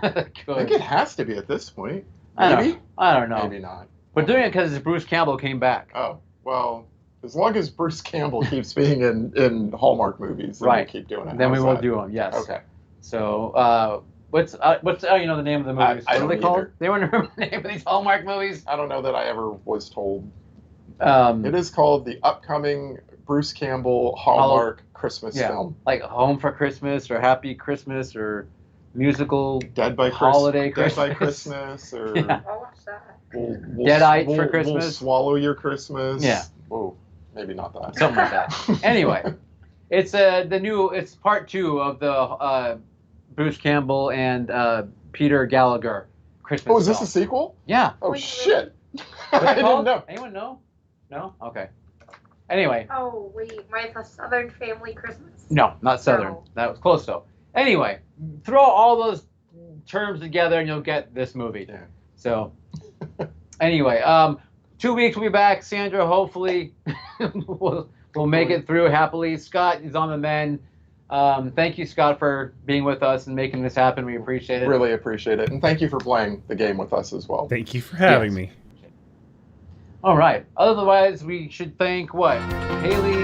I think it has to be at this point. I Maybe? don't know. Maybe not. We're doing it because Bruce Campbell came back. Oh, well, as long as Bruce Campbell keeps being in Hallmark movies, then Right. we'll keep doing it. Then we How's will that? do them, yes. Okay. So, what's the name of the movies? I What are they don't called? either. They want to remember the name of these Hallmark movies? I don't know that I ever was told. It is called the upcoming Bruce Campbell Hallmark Christmas film. Like Home for Christmas or Happy Christmas or musical Dead by Holiday Dead by Christmas. Christmas or Yeah. I'll watch that. Deadite for We'll Christmas. swallow your Christmas. Yeah. Oh, maybe not that. Something like that. Anyway, it's it's part 2 of the Bruce Campbell and Peter Gallagher Christmas. Oh, is this film. a sequel? Yeah. Oh Wait, shit! What's I it didn't called? know. Anyone know? No? Okay. Anyway, Oh, wait. Mine's a Southern Family Christmas. no, not Southern. No. That was close though. Anyway, throw all those terms together and you'll get this movie. Yeah. So, anyway, 2 weeks we'll be back. Sandra, hopefully, we'll make it through happily. Scott is on the mend. Thank you, Scott, for being with us and making this happen. We appreciate it. Really appreciate it, and thank you for playing the game with us as well. Thank you for having me. All right. Otherwise, we should thank what? Haley,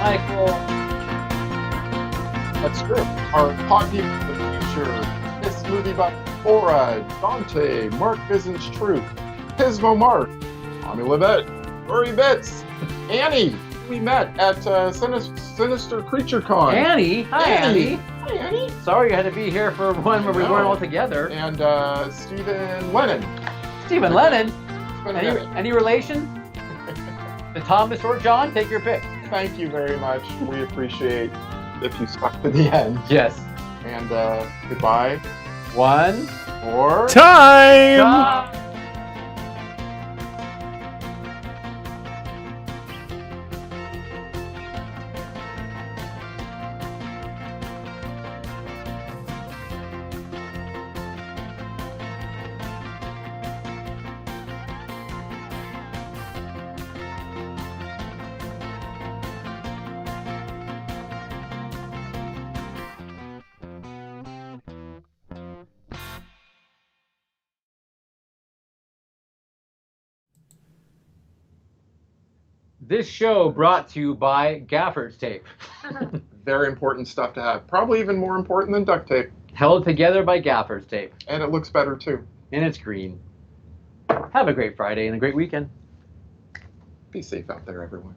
Michael. That's true. Our pod people of the future. This movie by Aura, Dante, Mark Vincent's Truth, Pismo Mark, Tommy Levette, Rory Betts, Annie. We met at Sinister Creature Con. Annie. Hi, Annie. Hi, Annie. Sorry you had to be here for one where we weren't all together. And Stephen Lennon. Stephen Lennon. It's been a minute. Any relation? To Thomas or John? Take your pick. Thank you very much. We appreciate if you stuck to the end. Yes. And goodbye. 1 Or Time! This show brought to you by Gaffer's Tape. very important stuff to have. Probably even more important than duct tape. Held together by Gaffer's Tape. And it looks better too. And it's green. Have a great Friday and a great weekend. Be safe out there, everyone.